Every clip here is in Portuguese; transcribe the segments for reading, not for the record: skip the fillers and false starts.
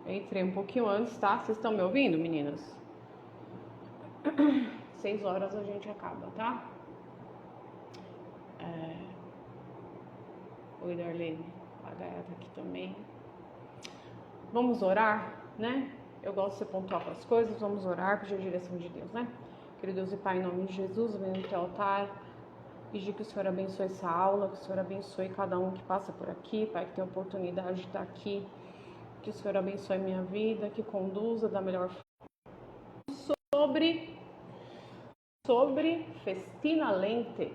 Eu entrei um pouquinho antes, tá? Vocês estão me ouvindo, meninas? 6 horas a gente acaba, tá? Oi, Darlene. A Gaia tá aqui também. Vamos orar, né? Eu gosto de ser pontual para as coisas. Vamos orar, pedir a direção de Deus, né? Querido Deus e Pai, em nome de Jesus, venho no teu altar, pedir que o Senhor abençoe essa aula, que o Senhor abençoe cada um que passa por aqui, Pai, que tem a oportunidade de estar aqui, que o Senhor abençoe minha vida, que conduza da melhor forma. Sobre festina lente,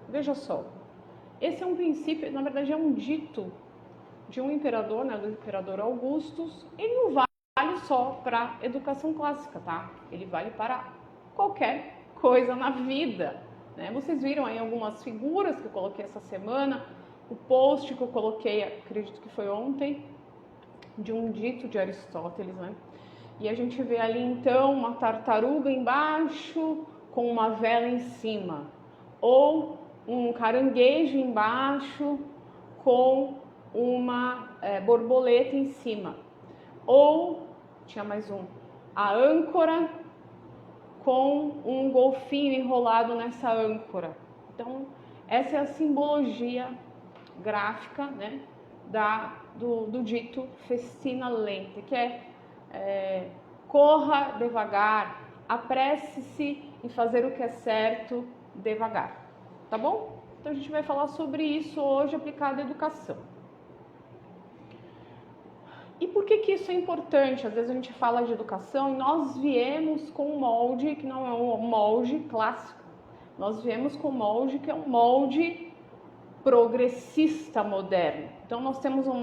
veja só, esse é um princípio, na verdade é um dito de um imperador, né, do imperador Augustus. Ele não vale só para educação clássica, tá? Ele vale para qualquer coisa na vida, né? Vocês viram aí algumas figuras que eu coloquei essa semana, o post que eu coloquei, acredito que foi ontem, de um dito de Aristóteles, né? E a gente vê ali então uma tartaruga embaixo com uma vela em cima, ou um caranguejo embaixo com uma borboleta em cima, ou tinha mais a âncora com um golfinho enrolado nessa âncora. Então essa é a simbologia gráfica, né, do dito festina lente, que corra devagar, apresse-se em fazer o que é certo devagar, tá bom? Então a gente vai falar sobre isso hoje aplicado à educação. E por que isso é importante? Às vezes a gente fala de educação e nós viemos com um molde que não é um molde clássico. Nós viemos com um molde que é um molde progressista moderno. Então nós temos um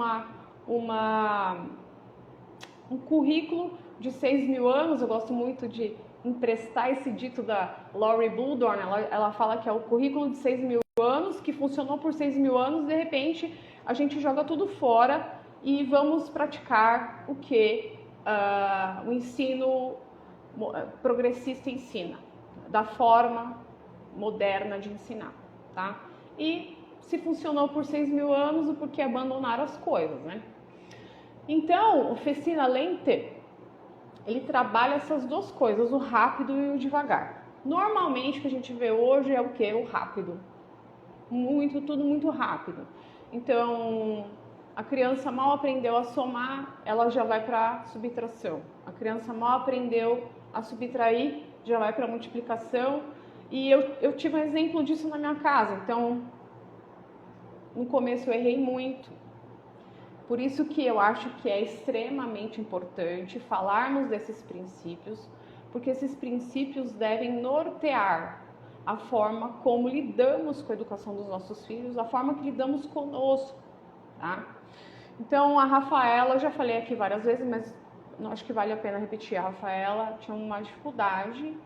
currículo de 6.000 anos. Eu gosto muito de emprestar esse dito da Laurie Bluhdorn. Ela fala que é o currículo de 6.000 anos, que funcionou por 6.000 anos, de repente a gente joga tudo fora e vamos praticar o que o ensino progressista ensina, da forma moderna de ensinar, tá? E se funcionou por 6.000 anos, o porquê abandonar as coisas, né? Então, o festina lente, ele trabalha essas duas coisas, o rápido e o devagar. Normalmente, o que a gente vê hoje é o que? O rápido. Tudo muito rápido. Então, a criança mal aprendeu a somar, ela já vai para subtração. A criança mal aprendeu a subtrair, já vai para multiplicação. E eu tive um exemplo disso na minha casa. Então, no começo eu errei muito. Por isso que eu acho que é extremamente importante falarmos desses princípios, porque esses princípios devem nortear a forma como lidamos com a educação dos nossos filhos, a forma que lidamos conosco, tá? Então, a Rafaela, eu já falei aqui várias vezes, mas não acho que vale a pena repetir. A Rafaela tinha uma dificuldade,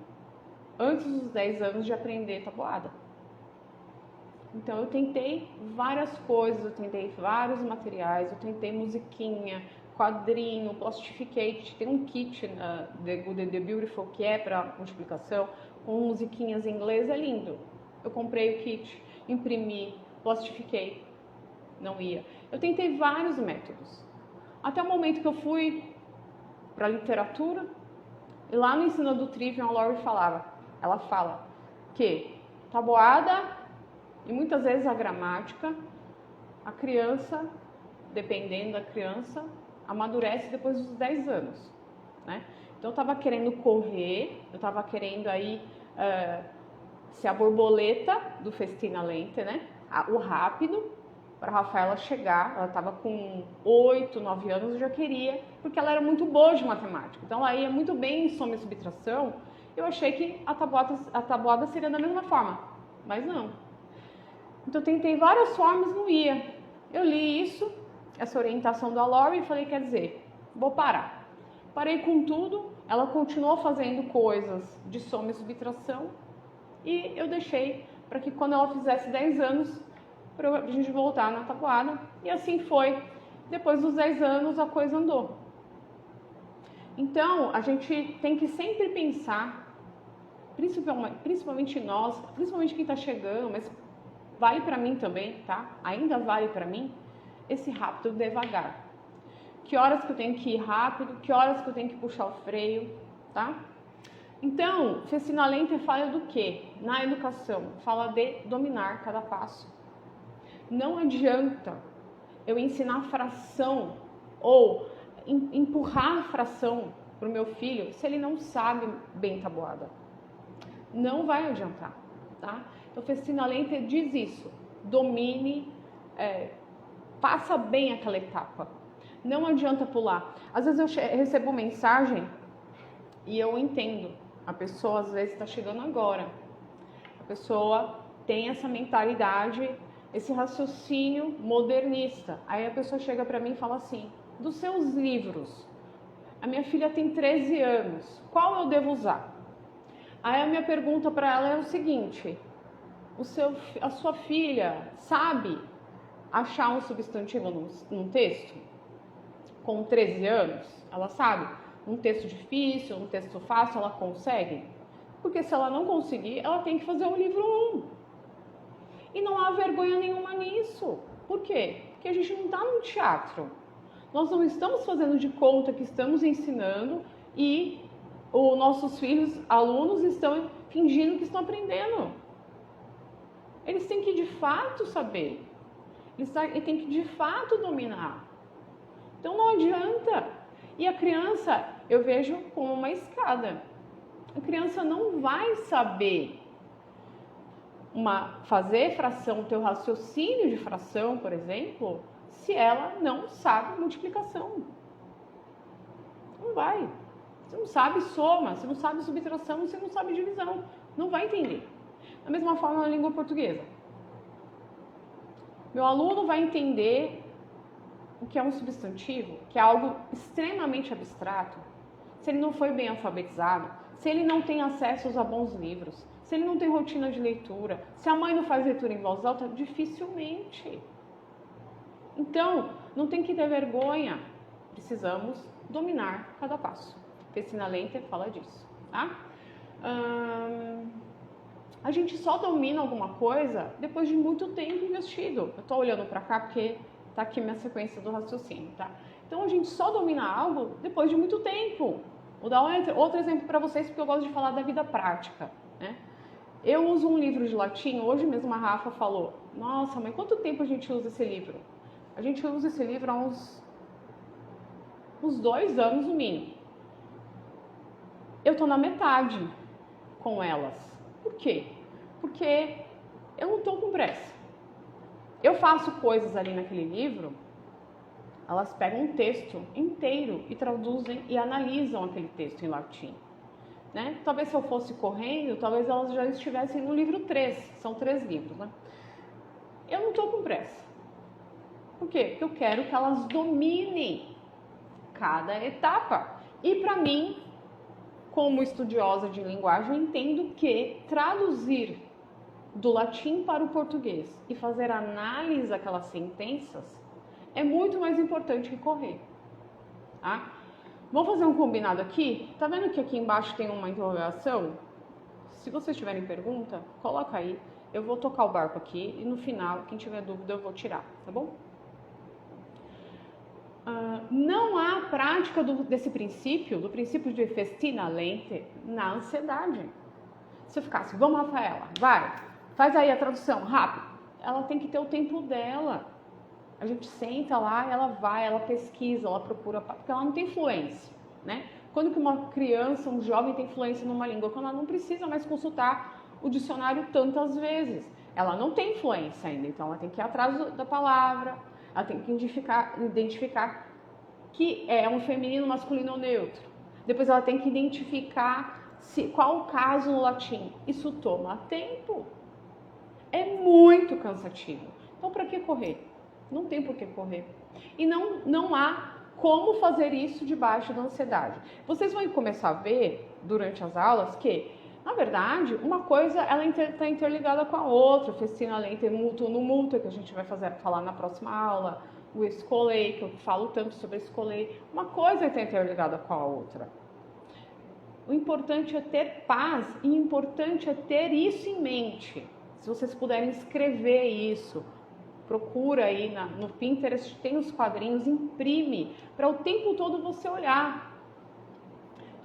antes dos 10 anos, de aprender tabuada. Então eu tentei várias coisas, eu tentei vários materiais, eu tentei musiquinha, quadrinho, plastificate, tem um kit na The Beautiful que é para multiplicação, com musiquinhas em inglês, é lindo. Eu comprei o kit, imprimi, plastifiquei, não ia. Eu tentei vários métodos, até o momento que eu fui para literatura, e lá no ensino do Trivium a Laurie ela fala que tabuada e muitas vezes a gramática, a criança, dependendo da criança, amadurece depois dos 10 anos, né? Então eu estava querendo correr, eu estava querendo aí ser a borboleta do festina lente, né? O rápido, para a Rafaela chegar, ela estava com 8, 9 anos, eu já queria, porque ela era muito boa de matemática. Então ela ia muito bem em soma e subtração, eu achei que a tabuada seria da mesma forma, mas não. Então eu tentei várias formas, não ia. Eu li isso, essa orientação da Laurie, e falei, quer dizer, vou parar. Parei com tudo, ela continuou fazendo coisas de soma e subtração, e eu deixei para que quando ela fizesse 10 anos, para a gente voltar na tabuada, e assim foi. Depois dos 10 anos a coisa andou. Então a gente tem que sempre pensar, principalmente nós, principalmente quem está chegando, mas vale para mim também, tá? Ainda vale para mim esse rápido devagar. que horas que eu tenho que ir rápido, que horas que eu tenho que puxar o freio, tá? Então, Fecina Lenta fala do quê? Na educação, fala de dominar cada passo. Não adianta eu ensinar fração ou empurrar a fração para o meu filho se ele não sabe bem tabuada. Não vai adiantar, tá? Então, Fecina Lenta diz isso, domine, faça bem aquela etapa. Não adianta pular. Às vezes eu recebo mensagem e eu entendo. A pessoa às vezes está chegando agora. A pessoa tem essa mentalidade, esse raciocínio modernista. Aí a pessoa chega para mim e fala assim, dos seus livros, a minha filha tem 13 anos, qual eu devo usar? Aí a minha pergunta para ela é o seguinte, a sua filha sabe achar um substantivo num texto? Com 13 anos, ela sabe? Um texto difícil, um texto fácil, ela consegue? Porque se ela não conseguir, ela tem que fazer o livro 1. E não há vergonha nenhuma nisso. Por quê? Porque a gente não está num teatro. Nós não estamos fazendo de conta que estamos ensinando e os nossos filhos, alunos, estão fingindo que estão aprendendo. Eles têm que de fato saber. Eles têm que de fato dominar. Então não adianta. E a criança, eu vejo como uma escada. A criança não vai saber fazer fração, ter o raciocínio de fração, por exemplo, se ela não sabe multiplicação. Não vai. Você não sabe soma, você não sabe subtração, você não sabe divisão. Não vai entender. Da mesma forma na língua portuguesa. Meu aluno vai entender o que é um substantivo, que é algo extremamente abstrato, se ele não foi bem alfabetizado, se ele não tem acesso a bons livros, se ele não tem rotina de leitura, se a mãe não faz leitura em voz alta, dificilmente. Então, não tem que ter vergonha, precisamos dominar cada passo. Fecina Lenta fala disso, tá? A gente só domina alguma coisa depois de muito tempo investido. Eu tô olhando para cá porque tá aqui minha sequência do raciocínio, tá? Então, a gente só domina algo depois de muito tempo. Vou dar outro exemplo para vocês, porque eu gosto de falar da vida prática, né? Eu uso um livro de latim, hoje mesmo a Rafa falou, nossa, mas quanto tempo a gente usa esse livro? A gente usa esse livro há uns 2 anos no mínimo. Eu tô na metade com elas. Por quê? Porque eu não tô com pressa. Eu faço coisas ali naquele livro, elas pegam um texto inteiro e traduzem e analisam aquele texto em latim. Né? Talvez se eu fosse correndo, talvez elas já estivessem no livro 3, são 3 livros. Né? Eu não estou com pressa. Por quê? Porque eu quero que elas dominem cada etapa. E para mim, como estudiosa de linguagem, eu entendo que traduzir do latim para o português e fazer análise daquelas sentenças é muito mais importante que correr. Tá? Vamos fazer um combinado aqui? Tá vendo que aqui embaixo tem uma interrogação? Se vocês tiverem pergunta, coloca aí. Eu vou tocar o barco aqui e no final, quem tiver dúvida, eu vou tirar, tá bom? Não há prática desse princípio, do princípio de Fecina Lenta, na ansiedade. Se eu ficasse, vamos, Rafaela, vai, faz aí a tradução, rápido. Ela tem que ter o tempo dela. A gente senta lá, ela vai, ela pesquisa, ela procura, porque ela não tem fluência, né? Quando que uma criança, um jovem tem fluência numa língua? Quando ela não precisa mais consultar o dicionário tantas vezes. Ela não tem fluência ainda, então ela tem que ir atrás da palavra, ela tem que identificar que é um feminino, masculino ou neutro. Depois ela tem que identificar qual o caso no latim. Isso toma tempo. É muito cansativo. Então, para que correr? Não tem por que correr. E não há como fazer isso debaixo da ansiedade. Vocês vão começar a ver, durante as aulas, que, na verdade, uma coisa ela está interligada com a outra. Fecina Lenta, mútuo no mútuo, que a gente vai falar na próxima aula. O escolei, que eu falo tanto sobre escolei. Uma coisa está interligada com a outra. O importante é ter paz e o importante é ter isso em mente. Se vocês puderem escrever isso, Procura aí no Pinterest, tem os quadrinhos, imprime, para o tempo todo você olhar.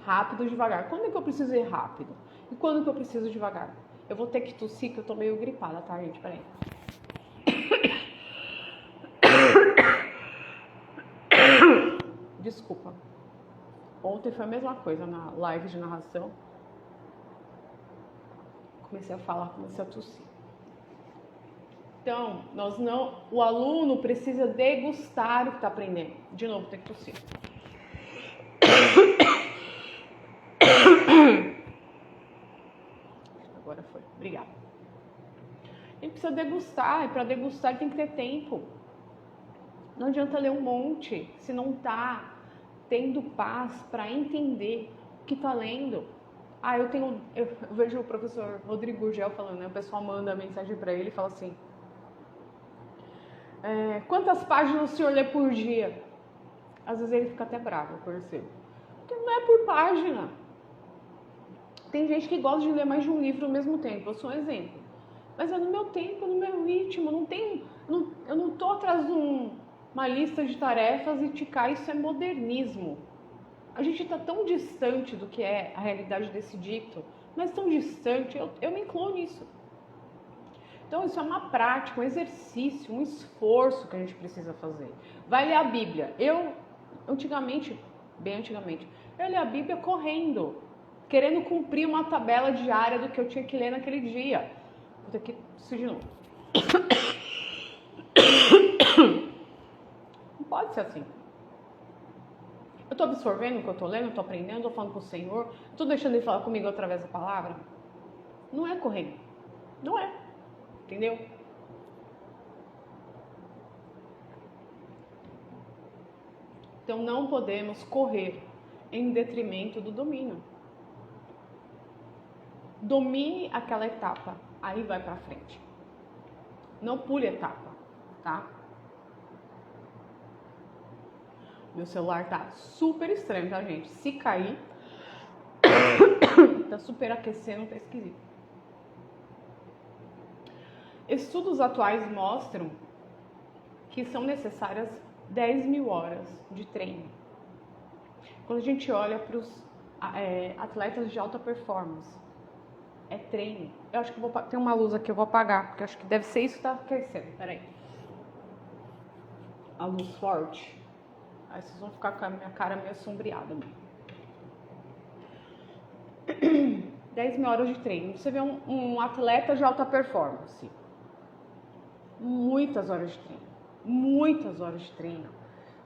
Rápido, devagar. Quando é que eu preciso ir rápido? E quando que eu preciso devagar? Eu vou ter que tossir, que eu tô meio gripada, tá, gente? Peraí. Desculpa. Ontem foi a mesma coisa na live de narração. Comecei a falar, comecei a tossir. Então, o aluno precisa degustar o que está aprendendo. De novo, tem que tossir. Agora foi. Obrigada. Ele precisa degustar, e para degustar tem que ter tempo. Não adianta ler um monte se não está tendo paz para entender o que está lendo. Eu vejo o professor Rodrigo Gurgel falando, né? O pessoal manda mensagem para ele e fala assim: quantas páginas o senhor lê por dia? Às vezes ele fica até bravo, eu percebo. Porque não é por página. Tem gente que gosta de ler mais de um livro ao mesmo tempo. Eu sou um exemplo. Mas é no meu tempo, no meu ritmo. Eu não estou atrás de uma lista de tarefas e ticar. Isso é modernismo. A gente está tão distante do que é a realidade desse dito, mas tão distante, eu me incluo nisso. Então isso é uma prática, um exercício, um esforço que a gente precisa fazer. Vai ler a Bíblia. Bem antigamente, eu li a Bíblia correndo, querendo cumprir uma tabela diária do que eu tinha que ler naquele dia. Vou ter que isso de novo. Não pode ser assim. Eu estou absorvendo o que eu estou lendo, estou aprendendo, estou falando com o Senhor, estou deixando ele falar comigo através da palavra. Não é correndo. Não é. Entendeu? Então não podemos correr em detrimento do domínio. Domine aquela etapa, aí vai pra frente. Não pule etapa, tá? Meu celular tá super estranho, tá, gente? Se cair, tá super aquecendo, tá esquisito. Estudos atuais mostram que são necessárias 10 mil horas de treino. Quando a gente olha para os atletas de alta performance, é treino. Eu acho que tem uma luz aqui, eu vou apagar, porque eu acho que deve ser isso que tá aquecendo. Peraí. A luz forte. Aí vocês vão ficar com a minha cara meio assombreada. 10 mil horas de treino. Você vê um atleta de alta performance. Muitas horas de treino. Muitas horas de treino.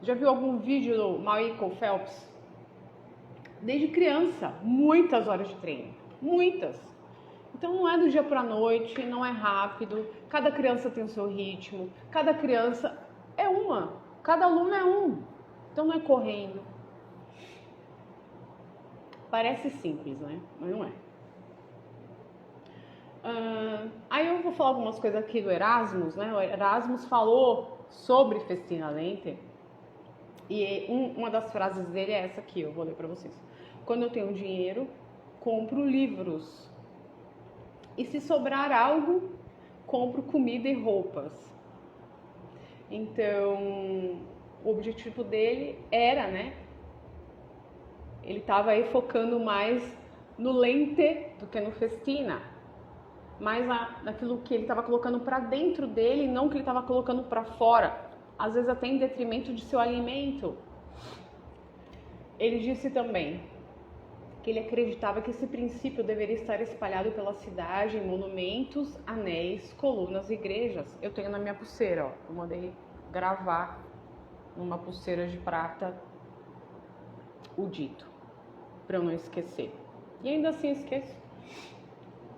Já viu algum vídeo do Michael Phelps? Desde criança, muitas horas de treino. Muitas. Então não é do dia para a noite, não é rápido. Cada criança tem o seu ritmo. Cada criança é uma. Cada aluno é um. Então não é correndo. Parece simples, né? Mas não é. Aí eu vou falar algumas coisas aqui do Erasmus, né? O Erasmus falou sobre Festina Lente e uma das frases dele é essa aqui, eu vou ler para vocês. Quando eu tenho dinheiro, compro livros. E se sobrar algo, compro comida e roupas. Então, o objetivo dele era, né? Ele estava aí focando mais no Lente do que no Festina. Mais naquilo que ele estava colocando para dentro dele, não que ele estava colocando para fora. Às vezes até em detrimento de seu alimento. Ele disse também que ele acreditava que esse princípio deveria estar espalhado pela cidade em monumentos, anéis, colunas e igrejas. Eu tenho na minha pulseira, ó. Eu mandei gravar numa pulseira de prata o dito, para eu não esquecer. E ainda assim esqueço.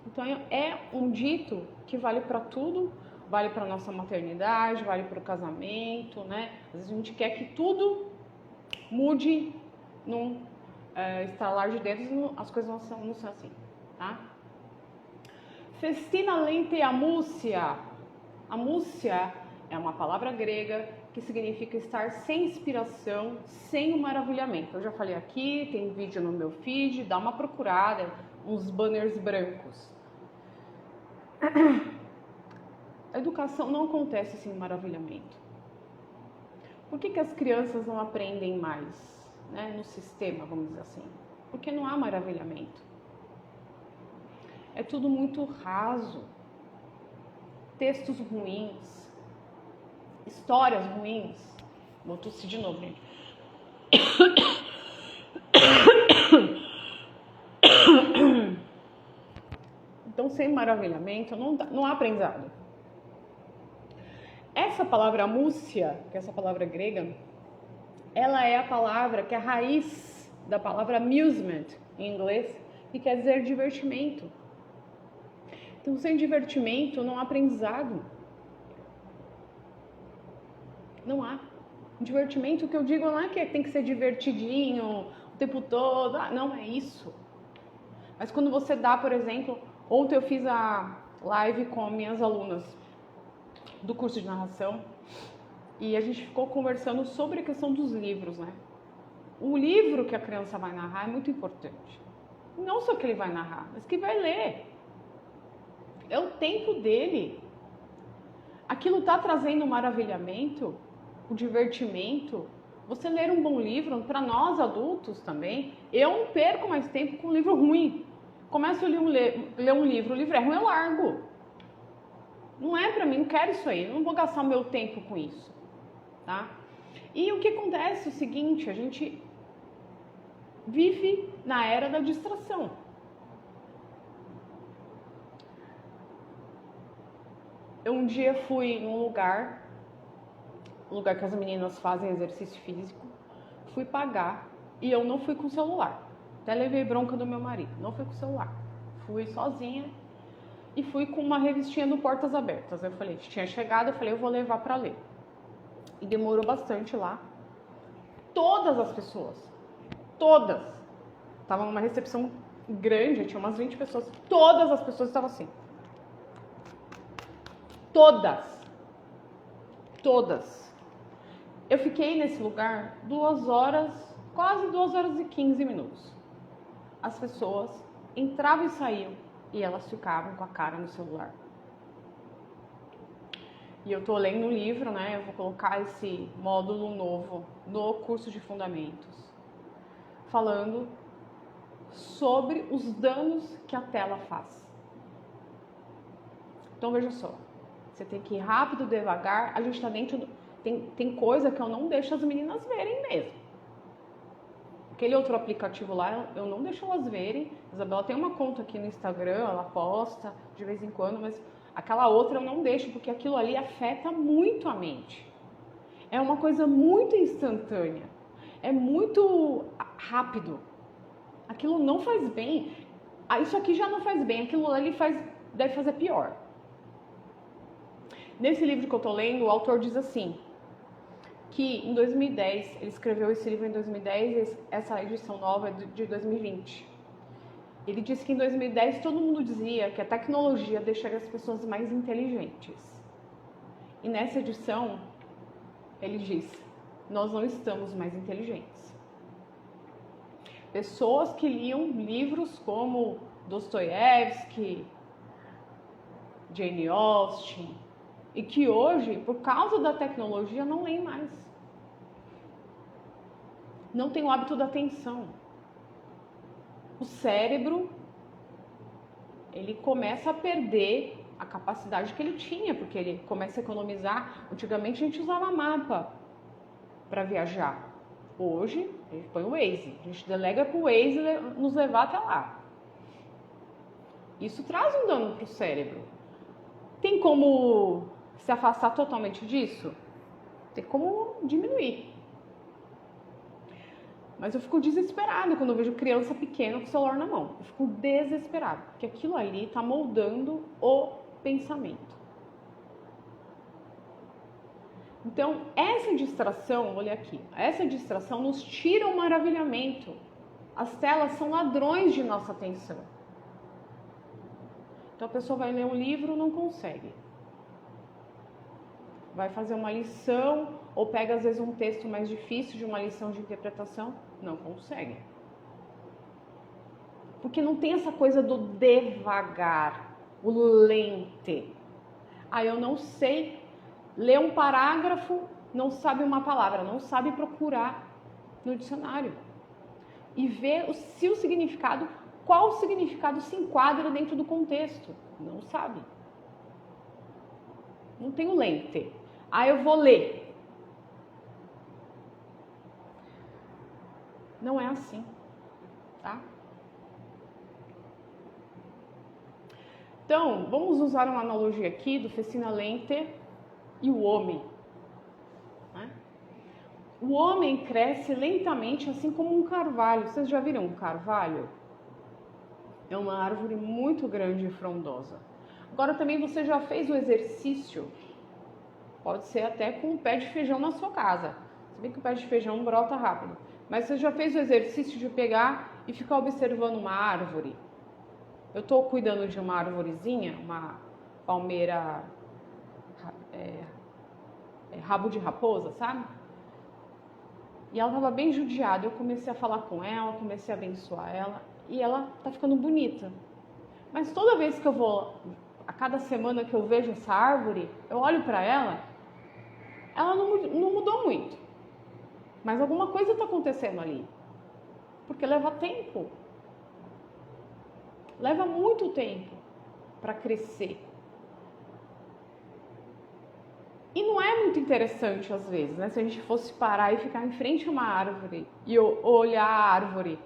Então é um dito que vale para tudo, vale para nossa maternidade, vale para o casamento, né? Às vezes a gente quer que tudo mude num estalar de dedos, as coisas não são assim, tá? Festina Lente amúcia. Amúcia é uma palavra grega que significa estar sem inspiração, sem o maravilhamento. Eu já falei aqui, tem vídeo no meu feed, dá uma procurada, uns banners brancos. A educação não acontece sem maravilhamento. Por que as crianças não aprendem mais, né, no sistema, vamos dizer assim? Porque não há maravilhamento. É tudo muito raso. Textos ruins, histórias ruins. Vou tossir de novo, gente. Então, sem maravilhamento, não há aprendizado. Essa palavra amúcia, que é essa palavra grega, ela é a palavra que é a raiz da palavra amusement, em inglês, que quer dizer divertimento. Então, sem divertimento, não há aprendizado. Não há. Divertimento, o que eu digo não é que tem que ser divertidinho o tempo todo. Não é isso. Mas quando você dá, por exemplo, ontem eu fiz a live com minhas alunas do curso de narração e a gente ficou conversando sobre a questão dos livros, né? O livro que a criança vai narrar é muito importante. Não só que ele vai narrar, mas que vai ler. É o tempo dele. Aquilo está trazendo um maravilhamento, o divertimento. Você ler um bom livro, para nós adultos também, eu não perco mais tempo com um livro ruim. Começo a ler um livro, o livro é ruim, eu largo. Não é para mim, não quero isso aí, não vou gastar o meu tempo com isso, tá? E o que acontece é o seguinte, a gente vive na era da distração. Eu um dia fui num lugar que as meninas fazem exercício físico, fui pagar e eu não fui com o celular. Até levei bronca do meu marido, não fui com o celular. Fui sozinha e fui com uma revistinha do Portas Abertas. Eu falei, tinha chegado, eu falei, eu vou levar para ler. E demorou bastante lá. Todas as pessoas, todas, estavam numa recepção grande, tinha umas 20 pessoas, todas as pessoas estavam assim. Todas. Eu fiquei nesse lugar 2 horas, quase 2 horas e 15 minutos. As pessoas entravam e saíam e elas ficavam com a cara no celular. E eu tô lendo um livro, né? Eu vou colocar esse módulo novo no curso de fundamentos, falando sobre os danos que a tela faz. Então veja só, você tem que ir rápido, devagar. A gente tá dentro do... Tem coisa que eu não deixo as meninas verem mesmo. Aquele outro aplicativo lá, eu não deixo elas verem. Isabela tem uma conta aqui no Instagram, ela posta de vez em quando, mas aquela outra eu não deixo, porque aquilo ali afeta muito a mente. É uma coisa muito instantânea. É muito rápido. Aquilo não faz bem. Isso aqui já não faz bem, aquilo ali deve fazer pior. Nesse livro que eu tô lendo, o autor diz assim, que em 2010, ele escreveu esse livro em 2010, essa edição nova é de 2020. Ele disse que em 2010 todo mundo dizia que a tecnologia deixaria as pessoas mais inteligentes. E nessa edição, ele diz, nós não estamos mais inteligentes. Pessoas que liam livros como Dostoiévski, Jane Austen, e que hoje, por causa da tecnologia, não leem mais. Não tem o hábito da atenção. O cérebro, ele começa a perder a capacidade que ele tinha, porque ele começa a economizar. Antigamente a gente usava mapa para viajar. Hoje, a gente põe o Waze. A gente delega para o Waze nos levar até lá. Isso traz um dano para o cérebro. Tem como se afastar totalmente disso? Tem como diminuir. Mas eu fico desesperada quando eu vejo criança pequena com o celular na mão. Eu fico desesperada, porque aquilo ali está moldando o pensamento. Então, essa distração, olha aqui, essa distração nos tira o maravilhamento. As telas são ladrões de nossa atenção. Então, a pessoa vai ler um livro, não consegue. Vai fazer uma lição, ou pega às vezes um texto mais difícil de uma lição de interpretação, não consegue. Porque não tem essa coisa do devagar, o lente. Ah, eu não sei ler um parágrafo, não sabe uma palavra, não sabe procurar no dicionário. E ver se o significado, qual significado se enquadra dentro do contexto. Não sabe. Não tem o lente. Ah, eu vou ler. Não é assim, tá? Então, vamos usar uma analogia aqui do Festina Lente e o homem. Né? O homem cresce lentamente, assim como um carvalho. Vocês já viram um carvalho? É uma árvore muito grande e frondosa. Agora também você já fez o exercício, pode ser até com um pé de feijão na sua casa. Você vê que o pé de feijão brota rápido. Mas você já fez o exercício de pegar e ficar observando uma árvore? Eu estou cuidando de uma arvorezinha, uma palmeira rabo de raposa, sabe? E ela estava bem judiada. Eu comecei a falar com ela, comecei a abençoar ela. E ela tá ficando bonita. Mas toda vez que eu vou, a cada semana que eu vejo essa árvore, eu olho para ela não mudou muito. Mas alguma coisa está acontecendo ali. Porque leva tempo. Leva muito tempo para crescer. E não é muito interessante às vezes, né? Se a gente fosse parar e ficar em frente a uma árvore e olhar a árvore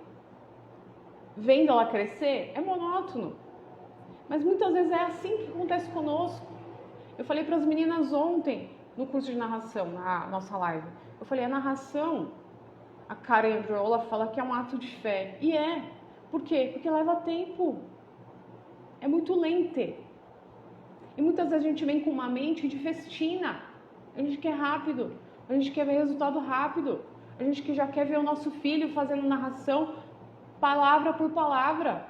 vendo ela crescer, é monótono. Mas muitas vezes é assim que acontece conosco. Eu falei para as meninas ontem, no curso de narração, na nossa live, eu falei, a narração, a Karen Androla fala que é um ato de fé. E é. Por quê? Porque leva tempo. É muito lente. E muitas vezes a gente vem com uma mente de festina. A gente quer rápido. A gente quer ver resultado rápido. A gente que já quer ver o nosso filho fazendo narração palavra por palavra.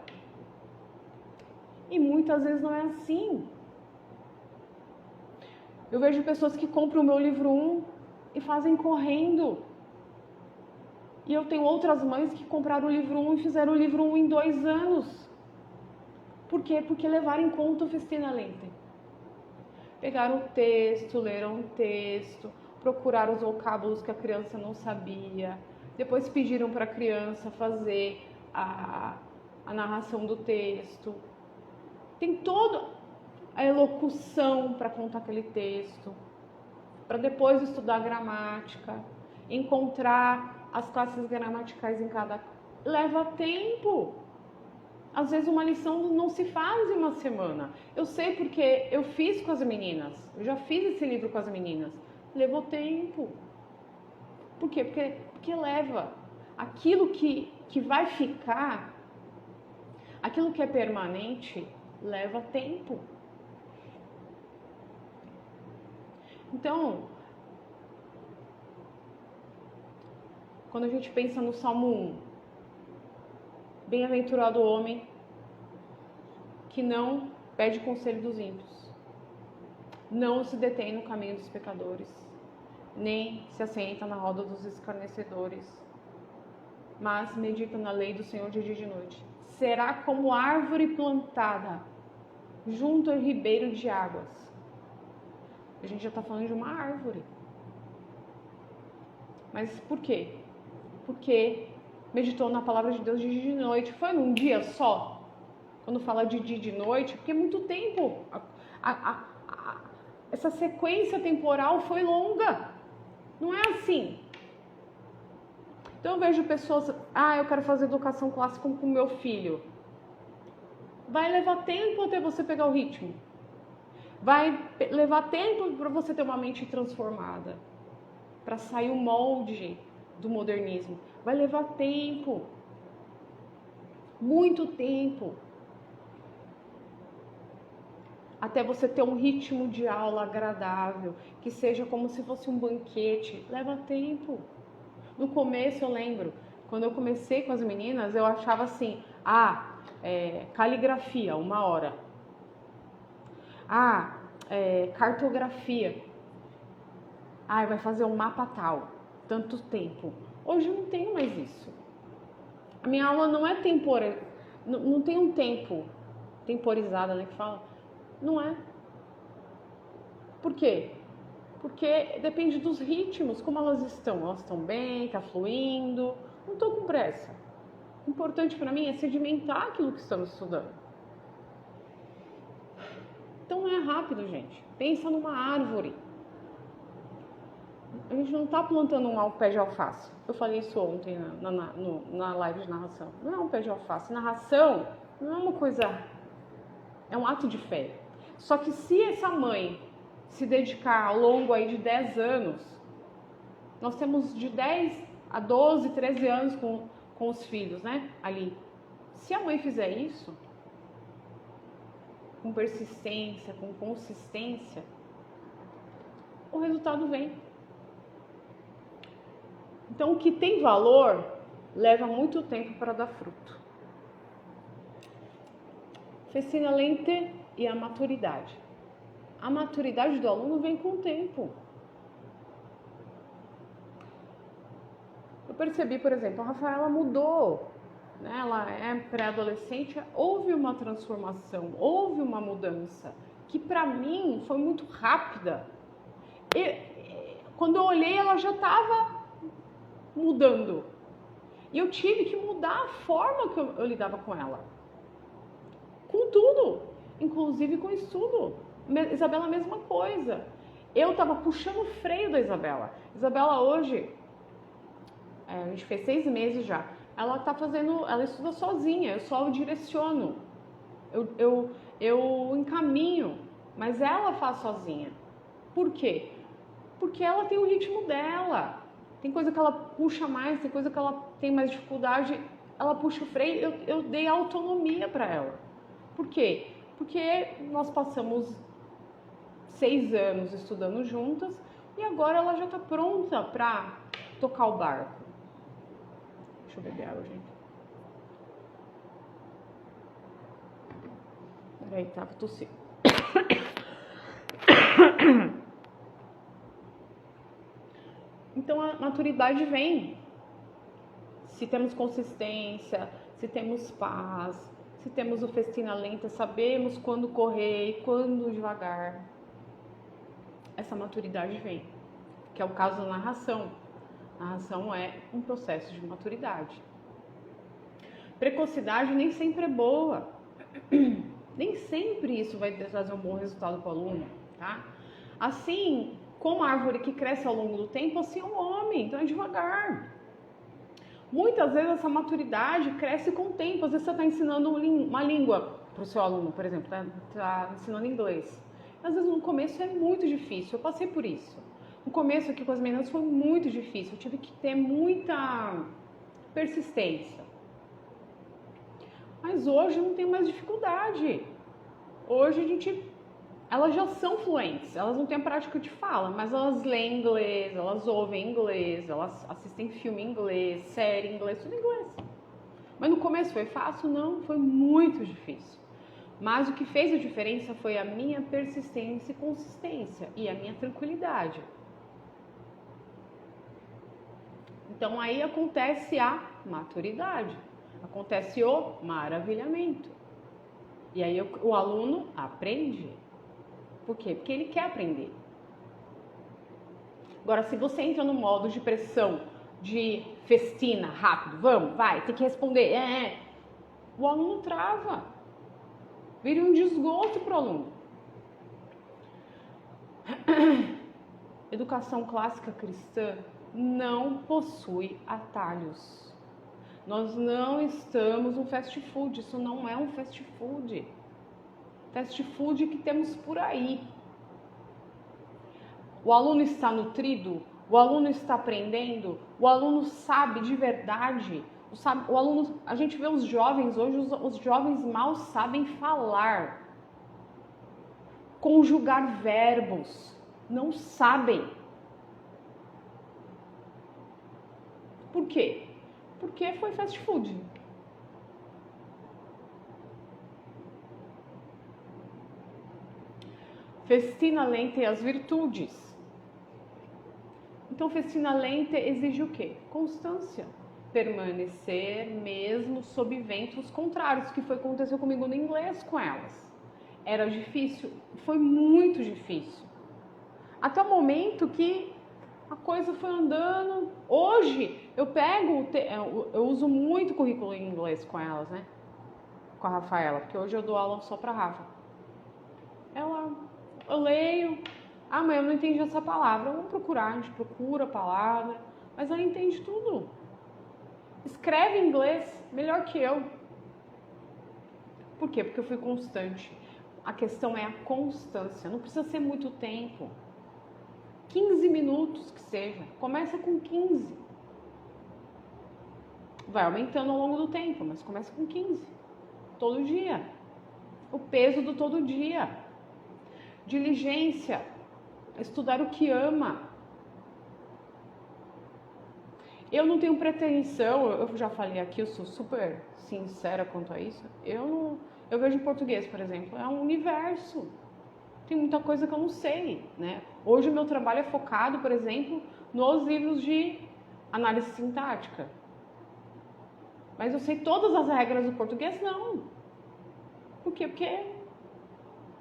E muitas vezes não é assim. Eu vejo pessoas que compram o meu livro 1 e fazem correndo. E eu tenho outras mães que compraram o livro 1 e fizeram o livro 1 em 2 anos. Por quê? Porque levaram em conta o Festina Lente. Pegaram o texto, leram o texto, procuraram os vocábulos que a criança não sabia. Depois pediram para a criança fazer a narração do texto. Tem toda a elocução para contar aquele texto, para depois estudar gramática, encontrar as classes gramaticais em cada... Leva tempo. Às vezes uma lição não se faz em uma semana. Eu sei porque eu fiz com as meninas, eu já fiz esse livro com as meninas. Levou tempo. Por quê? Porque leva. Aquilo que vai ficar, aquilo que é permanente, leva tempo. Então, quando a gente pensa no Salmo 1, bem-aventurado o homem que não pede conselho dos ímpios, não se detém no caminho dos pecadores, nem se assenta na roda dos escarnecedores, mas medita na lei do Senhor de dia e de noite. Será como árvore plantada junto ao ribeiro de águas. A gente já está falando de uma árvore. Mas por quê? Porque meditou na palavra de Deus de dia e de noite. Foi num dia só? Quando fala de dia e de noite, porque é muito tempo. Essa sequência temporal foi longa. Não é assim. Então eu vejo pessoas, eu quero fazer educação clássica com o meu filho. Vai levar tempo até você pegar o ritmo. Vai levar tempo para você ter uma mente transformada. Para sair o molde do modernismo. Vai levar tempo. Muito tempo. Até você ter um ritmo de aula agradável, que seja como se fosse um banquete. Leva tempo. No começo eu lembro, quando eu comecei com as meninas, eu achava assim, caligrafia, 1 hora. Cartografia. Vai fazer um mapa tal, tanto tempo. Hoje eu não tenho mais isso. A minha aula não é temporária, não tem um tempo temporizado, né, que fala. Não é. Por quê? Porque depende dos ritmos, como elas estão. Elas estão bem, está fluindo, não estou com pressa. O importante para mim é sedimentar aquilo que estamos estudando. Então não é rápido, gente. Pensa numa árvore. A gente não está plantando um pé de alface. Eu falei isso ontem na live de narração. Não é um pé de alface. Narração não é uma coisa... É um ato de fé. Só que se essa mãe se dedicar ao longo aí de 10 anos, nós temos de 10 a 12, 13 anos com os filhos, né? Ali. Se a mãe fizer isso, com persistência, com consistência, o resultado vem. Então, o que tem valor leva muito tempo para dar fruto. Festina lenta e a maturidade. A maturidade do aluno vem com o tempo. Eu percebi, por exemplo, a Rafaela mudou, né? Ela é pré-adolescente, houve uma transformação, houve uma mudança, que para mim foi muito rápida. Quando eu olhei, ela já estava mudando. E eu tive que mudar a forma que eu lidava com ela. Com tudo, inclusive com estudo. Isabela, a mesma coisa. Eu estava puxando o freio da Isabela. Isabela hoje, a gente fez 6 meses já. Ela estuda sozinha, eu só direciono. Eu encaminho, mas ela faz sozinha. Por quê? Porque ela tem o ritmo dela. Tem coisa que ela puxa mais, tem coisa que ela tem mais dificuldade. Ela puxa o freio, eu dei autonomia para ela. Por quê? Porque nós passamos 6 anos estudando juntas e agora ela já está pronta para tocar o barco. Deixa eu beber água, gente. Peraí, tava tossindo. Então a maturidade vem se temos consistência, se temos paz, se temos o festina lenta, sabemos quando correr e quando devagar. Essa maturidade vem, que é o caso da narração. A narração é um processo de maturidade. Precocidade nem sempre é boa. Nem sempre isso vai trazer um bom resultado para o aluno, tá? Assim como a árvore que cresce ao longo do tempo, assim é um homem, então é devagar. Muitas vezes essa maturidade cresce com o tempo. Às vezes você está ensinando uma língua para o seu aluno, por exemplo, está ensinando inglês. Às vezes no começo é muito difícil, eu passei por isso. No começo aqui com as meninas foi muito difícil, eu tive que ter muita persistência. Mas hoje não tem mais dificuldade. Hoje elas já são fluentes, elas não têm a prática de fala, mas elas leem inglês, elas ouvem inglês, elas assistem filme em inglês, série em inglês, tudo em inglês. Mas no começo foi fácil? Não, foi muito difícil. Mas o que fez a diferença foi a minha persistência e consistência e a minha tranquilidade. Então aí acontece a maturidade, acontece o maravilhamento. E aí o aluno aprende. Por quê? Porque ele quer aprender. Agora, se você entra no modo de pressão, de festina, rápido, vamos, vai, tem que responder, o aluno trava. Vira um desgosto para o aluno. Educação clássica cristã não possui atalhos. Nós não estamos no fast food, isso não é um fast food. Fast food que temos por aí. O aluno está nutrido, o aluno está aprendendo, o aluno sabe de verdade. O aluno, a gente vê os jovens hoje, os jovens mal sabem falar, conjugar verbos, não sabem. Por quê? Porque foi fast food. Festina lenta e as virtudes. Então, festina lenta exige o quê? Constância. Permanecer mesmo sob ventos contrários, que foi o que aconteceu comigo no inglês com elas. Era difícil? Foi muito difícil. Até o momento que a coisa foi andando. Hoje, eu uso muito currículo em inglês com elas, né? Com a Rafaela, porque hoje eu dou aula só pra Rafa. Eu leio, mãe, eu não entendi essa palavra. Vamos procurar, a gente procura a palavra, mas ela entende tudo. Escreve em inglês melhor que eu. Por quê? Porque eu fui constante. A questão é a constância, não precisa ser muito tempo. 15 minutos que seja, começa com 15. Vai aumentando ao longo do tempo, mas começa com 15. Todo dia. O peso do todo dia. Diligência. Estudar o que ama. Eu não tenho pretensão, eu já falei aqui, eu sou super sincera quanto a isso. Eu vejo em português, por exemplo, é um universo. Tem muita coisa que eu não sei, né? Hoje o meu trabalho é focado, por exemplo, nos livros de análise sintática. Mas eu sei todas as regras do português? Não. Por quê? Porque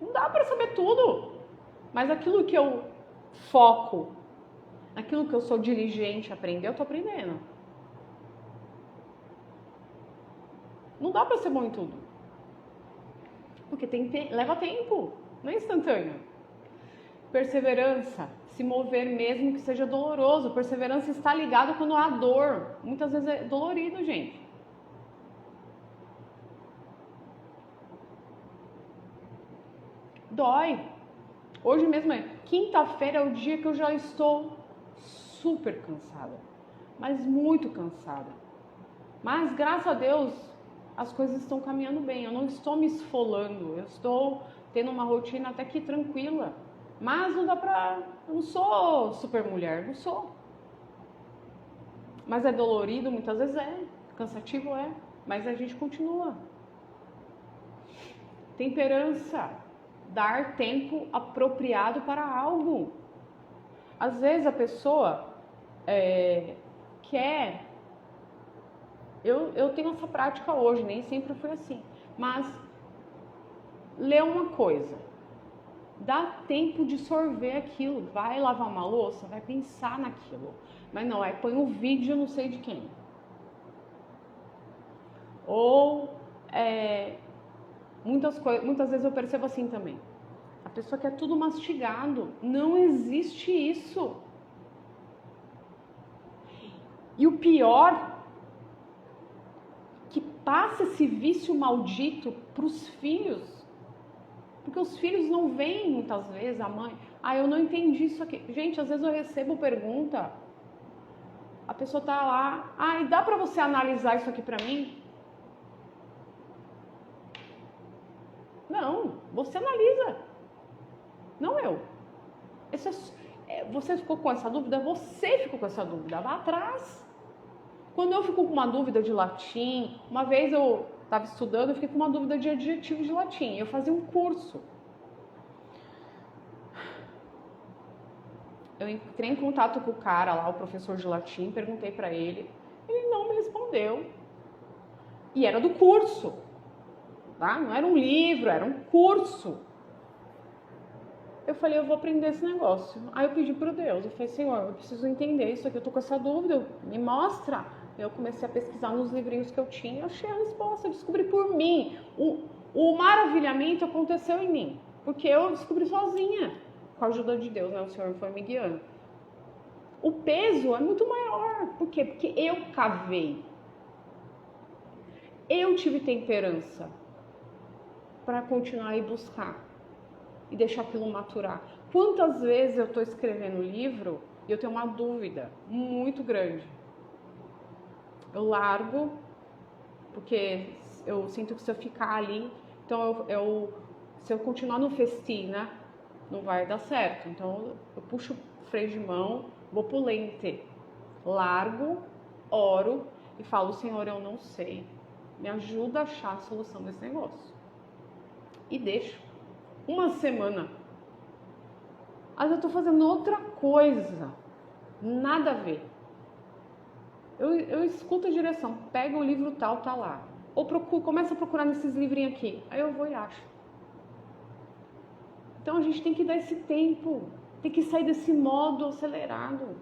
não dá para saber tudo. Mas aquilo que eu foco, aquilo que eu sou diligente a aprender, eu tô aprendendo. Não dá para ser bom em tudo. Porque leva tempo, não é instantâneo. Perseverança, se mover mesmo que seja doloroso. Perseverança está ligado quando há dor. Muitas vezes é dolorido, gente. Dói. Hoje mesmo quinta-feira é o dia que eu já estou super cansada. Mas muito cansada. Mas graças a Deus as coisas estão caminhando bem. Eu não estou me esfolando. Eu estou tendo uma rotina até que tranquila. Mas não dá pra... Eu não sou super mulher, não sou. Mas é dolorido, muitas vezes é. Cansativo é. Mas a gente continua. Temperança. Dar tempo apropriado para algo. Às vezes a pessoa quer... Eu tenho essa prática hoje, nem sempre foi assim. Mas lê uma coisa. Dá tempo de sorver aquilo. Vai lavar uma louça, vai pensar naquilo. Mas não, põe um vídeo não sei de quem. Ou muitas vezes eu percebo assim também. A pessoa quer tudo mastigado. Não existe isso. E o pior, que passa esse vício maldito para os filhos. Porque os filhos não veem muitas vezes a mãe. Eu não entendi isso aqui. Gente, às vezes eu recebo pergunta. A pessoa tá lá. E dá pra você analisar isso aqui pra mim? Não, você analisa. Não eu. Você ficou com essa dúvida? Você ficou com essa dúvida. Vá atrás. Quando eu fico com uma dúvida de latim, uma vez eu estava estudando, eu fiquei com uma dúvida de adjetivo de latim. Eu fazia um curso. Eu entrei em contato com o cara lá, o professor de latim, perguntei para ele. Ele não me respondeu. E era do curso. Tá? Não era um livro, era um curso. Eu falei, eu vou aprender esse negócio. Aí eu pedi para Deus, eu falei, Senhor, eu preciso entender isso aqui, eu tô com essa dúvida, me mostra. Eu comecei a pesquisar nos livrinhos que eu tinha, achei a resposta, eu descobri por mim. O maravilhamento aconteceu em mim, porque eu descobri sozinha, com a ajuda de Deus, né? O Senhor foi me guiando. O peso é muito maior, por quê? Porque eu cavei. Eu tive temperança para continuar e buscar e deixar aquilo maturar. Quantas vezes eu estou escrevendo livro e eu tenho uma dúvida muito grande. Eu largo, porque eu sinto que se eu ficar ali, então se eu continuar no festim, né, não vai dar certo. Então eu puxo o freio de mão, vou pro lente, largo, oro e falo, Senhor, eu não sei, me ajuda a achar a solução desse negócio. E deixo. Uma semana. Mas eu tô fazendo outra coisa, nada a ver. Eu escuto a direção, pega o livro tal, tá lá. Ou começa a procurar nesses livrinhos aqui. Aí eu vou e acho. Então a gente tem que dar esse tempo. Tem que sair desse modo acelerado.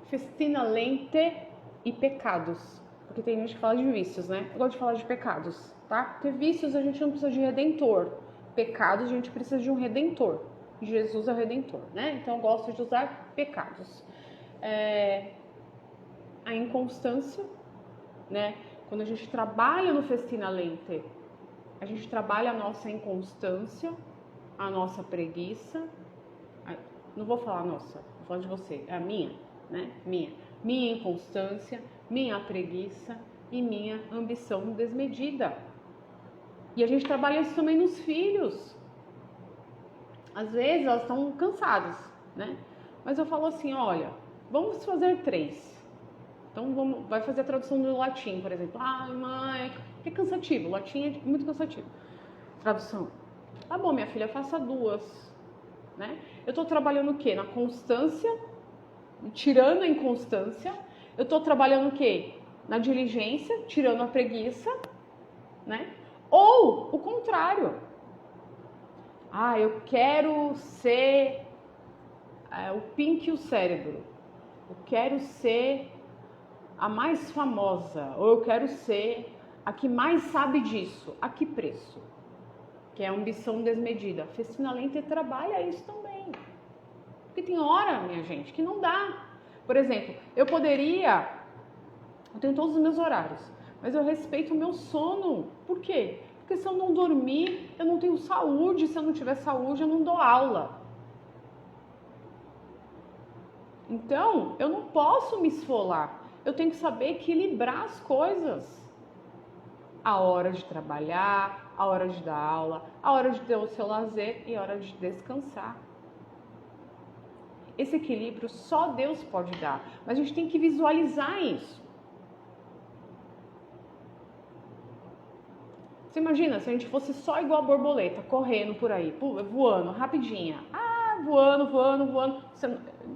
Festina lente e pecados. Porque tem gente que fala de vícios, né? Eu gosto de falar de pecados, tá? Porque vícios a gente não precisa de redentor. Pecados a gente precisa de um redentor. Jesus é o redentor, né? Então eu gosto de usar pecados. A inconstância, né? Quando a gente trabalha no festina lente, a gente trabalha a nossa inconstância, a nossa preguiça. Não vou falar nossa, vou falar de você, é a minha, né? Minha inconstância, minha preguiça e minha ambição desmedida. E a gente trabalha isso também nos filhos. Às vezes elas estão cansadas, né? Mas eu falo assim, olha, vamos fazer 3. Então vai fazer a tradução do latim, por exemplo. Ai, mãe, é cansativo, o latim é muito cansativo. Tradução. Tá bom, minha filha, faça 2, né? Eu tô trabalhando o quê? Na constância, tirando a inconstância. Eu tô trabalhando o quê? Na diligência, tirando a preguiça, né? Ou o contrário. Eu quero ser o Pink e o cérebro. Eu quero ser a mais famosa. Ou eu quero ser a que mais sabe disso. A que preço? Que é a ambição desmedida. A festina lente trabalha isso também. Porque tem hora, minha gente, que não dá. Por exemplo, eu tenho todos os meus horários, mas eu respeito o meu sono. Por quê? Porque se eu não dormir, eu não tenho saúde. Se eu não tiver saúde, eu não dou aula. Então, eu não posso me esfolar. Eu tenho que saber equilibrar as coisas. A hora de trabalhar, a hora de dar aula, a hora de ter o seu lazer e a hora de descansar. Esse equilíbrio só Deus pode dar, mas a gente tem que visualizar isso. Você imagina se a gente fosse só igual a borboleta, correndo por aí, voando, rapidinha. Voando. Você,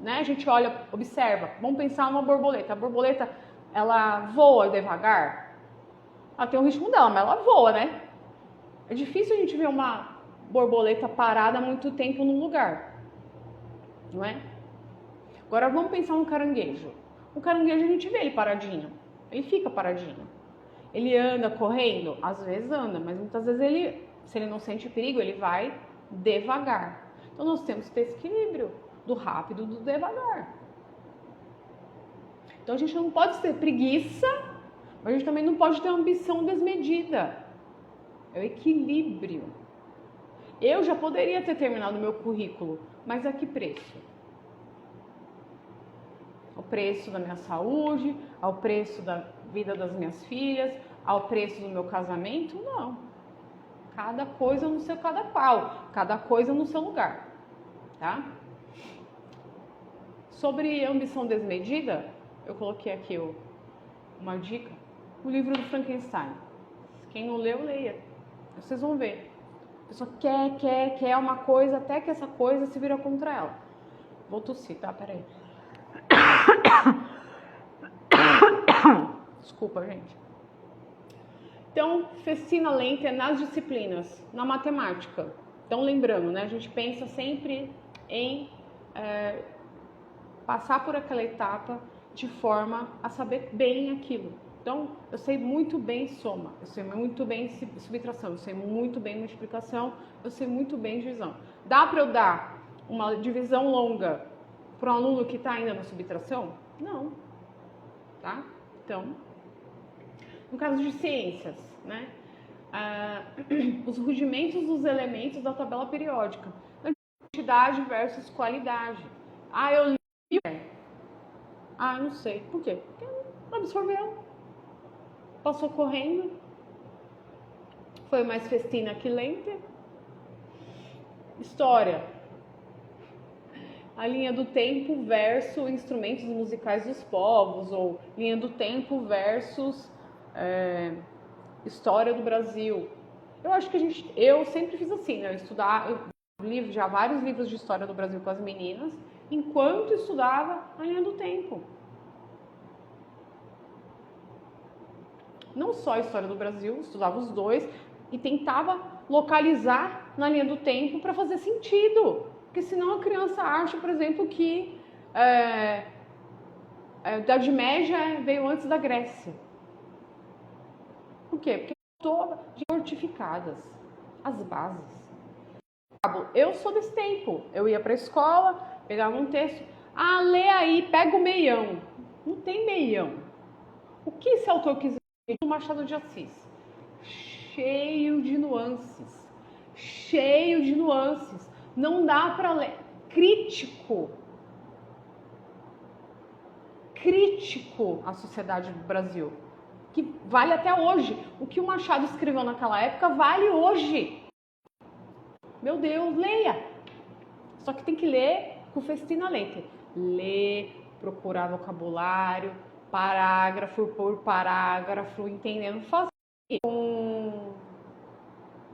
né? A gente olha, observa. Vamos pensar numa borboleta. A borboleta, ela voa devagar. Ela tem o ritmo dela, mas ela voa, né? É difícil a gente ver uma borboleta parada há muito tempo num lugar, não é? Agora vamos pensar no caranguejo. O caranguejo a gente vê ele paradinho. Ele fica paradinho. Ele anda correndo? Às vezes anda, mas muitas vezes se ele não sente perigo, ele vai devagar. Então nós temos que ter esse equilíbrio do rápido e do devagar. Então a gente não pode ter preguiça, mas a gente também não pode ter ambição desmedida. É o equilíbrio. Eu já poderia ter terminado meu currículo, mas a que preço? Ao preço da minha saúde, ao preço da vida das minhas filhas, ao preço do meu casamento? Não. Cada coisa no seu cada qual, cada coisa no seu lugar, tá? Sobre ambição desmedida, eu coloquei aqui uma dica, o livro do Frankenstein. Quem não leu, leia. Vocês vão ver. A pessoa quer uma coisa, até que essa coisa se vira contra ela. Vou tossir, tá? Peraí. Desculpa, gente. Então, festina lenta é nas disciplinas, na matemática. Então, lembrando, né? A gente pensa sempre em passar por aquela etapa de forma a saber bem aquilo. Então, eu sei muito bem soma, eu sei muito bem subtração, eu sei muito bem multiplicação, eu sei muito bem divisão. Dá para eu dar uma divisão longa para um aluno que está ainda na subtração? Não. Tá? Então, no caso de ciências, né? Os rudimentos dos elementos da tabela periódica. Quantidade versus qualidade. Eu li. Não sei. Por quê? Porque não absorveu. Passou correndo. Foi mais festina que lenta. História. A linha do tempo versus instrumentos musicais dos povos, ou linha do tempo versus história do Brasil. Eu acho que eu sempre fiz assim, né? Eu li já vários livros de história do Brasil com as meninas, enquanto estudava a linha do tempo. não só a história do Brasil, estudava os dois e tentava localizar na linha do tempo para fazer sentido. Porque senão a criança acha, por exemplo, que a Idade Média veio antes da Grécia. Por quê? Porque todas fortificadas, as bases. Eu sou desse tempo. Eu ia para a escola, pegava um texto. Ah, lê aí, pega o meião. Não tem meião. O que esse autor quis dizer? O Machado de Assis. Cheio de nuances. Cheio de nuances. Não dá para ler. Crítico à sociedade do Brasil, que vale até hoje. O que o Machado escreveu naquela época vale hoje. Meu Deus, leia! Só que tem que ler com festina lente. Ler, procurar vocabulário, parágrafo por parágrafo, entendendo. Fazer com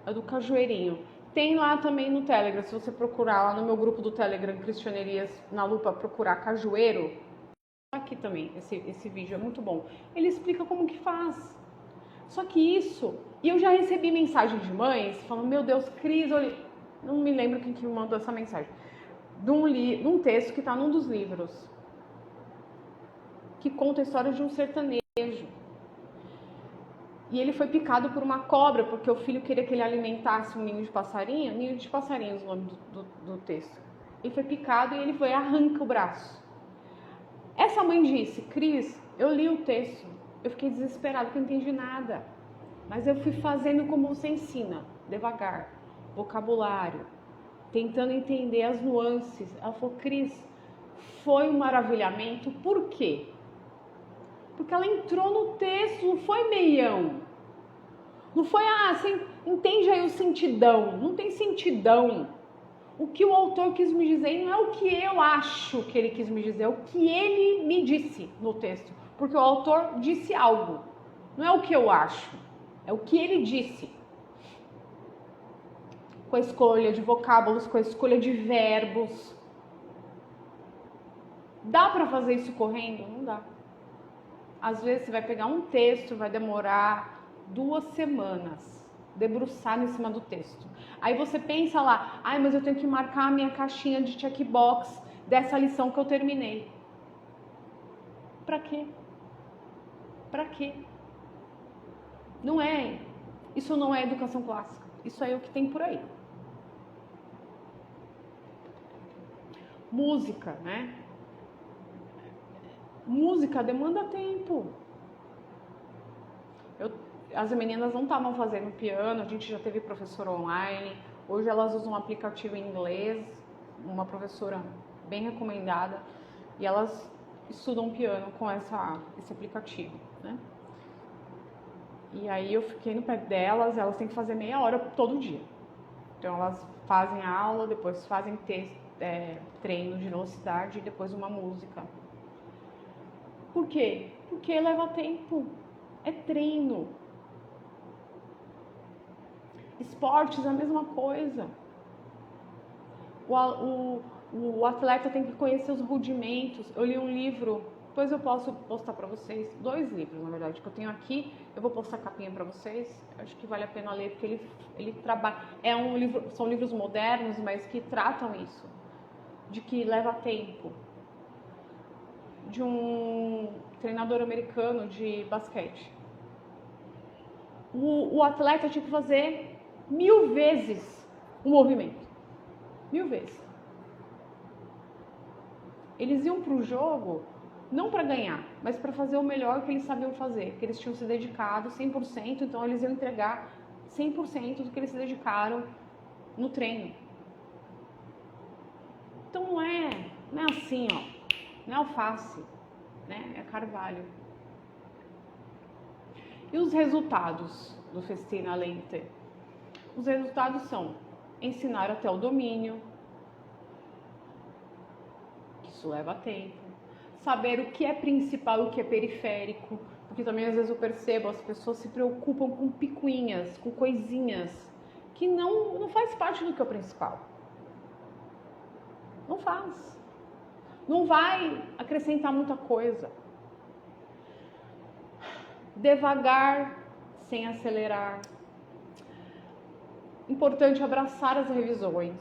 a do Cajueirinho. Tem lá também no Telegram, se você procurar lá no meu grupo do Telegram, Cristianerias na Lupa, procurar Cajueiro, aqui também, esse vídeo é muito bom. Ele explica como que faz. Só que isso, e eu já recebi mensagem de mães falando, meu Deus, Cris, não me lembro quem que me mandou essa mensagem, de um texto que está num dos livros, que conta a história de um sertanejo. E ele foi picado por uma cobra, porque o filho queria que ele alimentasse um ninho de passarinho. Ninho de passarinhos, o nome do texto. Ele foi picado e ele foi arranca o braço. Essa mãe disse, Cris, eu li o texto, eu fiquei desesperada, porque eu não entendi nada. Mas eu fui fazendo como você ensina, devagar, vocabulário, tentando entender as nuances. Ela falou, Cris, foi um maravilhamento, por quê? Porque ela entrou no texto, não foi meião. Não foi, você entende aí o sentidão. Não tem sentidão. O que o autor quis me dizer não é o que eu acho que ele quis me dizer, é o que ele me disse no texto. Porque o autor disse algo. Não é o que eu acho, é o que ele disse. Com a escolha de vocábulos, com a escolha de verbos. Dá para fazer isso correndo? Não dá. Às vezes você vai pegar um texto, vai demorar 2 semanas, debruçar em cima do texto. Aí você pensa lá, mas eu tenho que marcar a minha caixinha de checkbox dessa lição que eu terminei. Pra quê? Pra quê? Isso não é educação clássica. Isso aí é o que tem por aí. Música, né? Música demanda tempo. As meninas não estavam fazendo piano, a gente já teve professora online. Hoje elas usam um aplicativo em inglês, uma professora bem recomendada, e elas estudam piano com esse aplicativo, né? E aí eu fiquei no pé delas, elas têm que fazer meia hora todo dia. Então elas fazem a aula, depois fazem treino de velocidade e depois uma música. Por quê? Porque leva tempo. É treino. Esportes, a mesma coisa. O atleta tem que conhecer os rudimentos. Eu li um livro, depois eu posso postar para vocês, 2 livros, na verdade, que eu tenho aqui. Eu vou postar a capinha para vocês. Acho que vale a pena ler, porque ele trabalha. São livros modernos, mas que tratam isso, de que leva tempo. De um treinador americano de basquete. O atleta tinha que fazer 1000 vezes o movimento. 1000 vezes. Eles iam para o jogo não para ganhar, mas para fazer o melhor que eles sabiam fazer, que eles tinham se dedicado 100%, então eles iam entregar 100% do que eles se dedicaram no treino. Então não é assim, não é alface, né? É carvalho. E os resultados do Festina Lente? Os resultados são ensinar até o domínio, que isso leva tempo, saber o que é principal e o que é periférico, porque também às vezes eu percebo as pessoas se preocupam com picuinhas, com coisinhas que não faz parte do que é o principal. Não faz. Não vai acrescentar muita coisa. devagar, sem acelerar. Importante abraçar as revisões.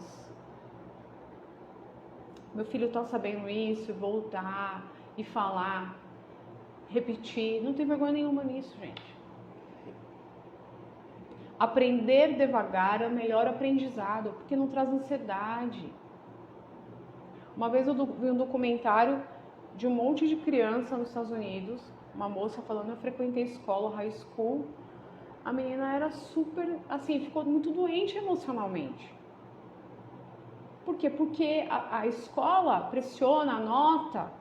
Meu filho está sabendo isso, voltar e falar, repetir. Não tem vergonha nenhuma nisso, gente. Aprender devagar é o melhor aprendizado, porque não traz ansiedade. Uma vez eu vi um documentário de um monte de criança nos Estados Unidos, uma moça falando, eu frequentei escola, high school, a menina era super, assim, ficou muito doente emocionalmente. Por quê? Porque a escola pressiona a nota,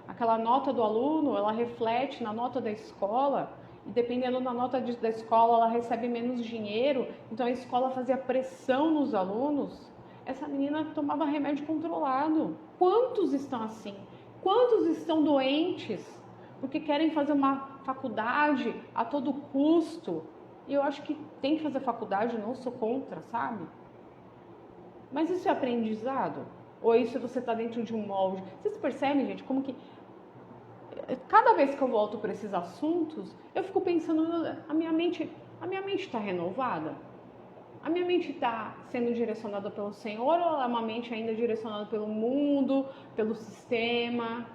aquela nota do aluno, ela reflete na nota da escola, e dependendo da nota da escola, ela recebe menos dinheiro, então a escola fazia pressão nos alunos. Essa menina tomava remédio controlado. Quantos estão assim? Quantos estão doentes porque querem fazer uma faculdade a todo custo? E eu acho que tem que fazer faculdade, não sou contra, sabe? Mas isso é aprendizado? Ou isso você está dentro de um molde? Vocês percebem, gente, como que cada vez que eu volto para esses assuntos, eu fico pensando, a minha mente está renovada? A minha mente está sendo direcionada pelo Senhor ou é uma mente ainda direcionada pelo mundo, pelo sistema?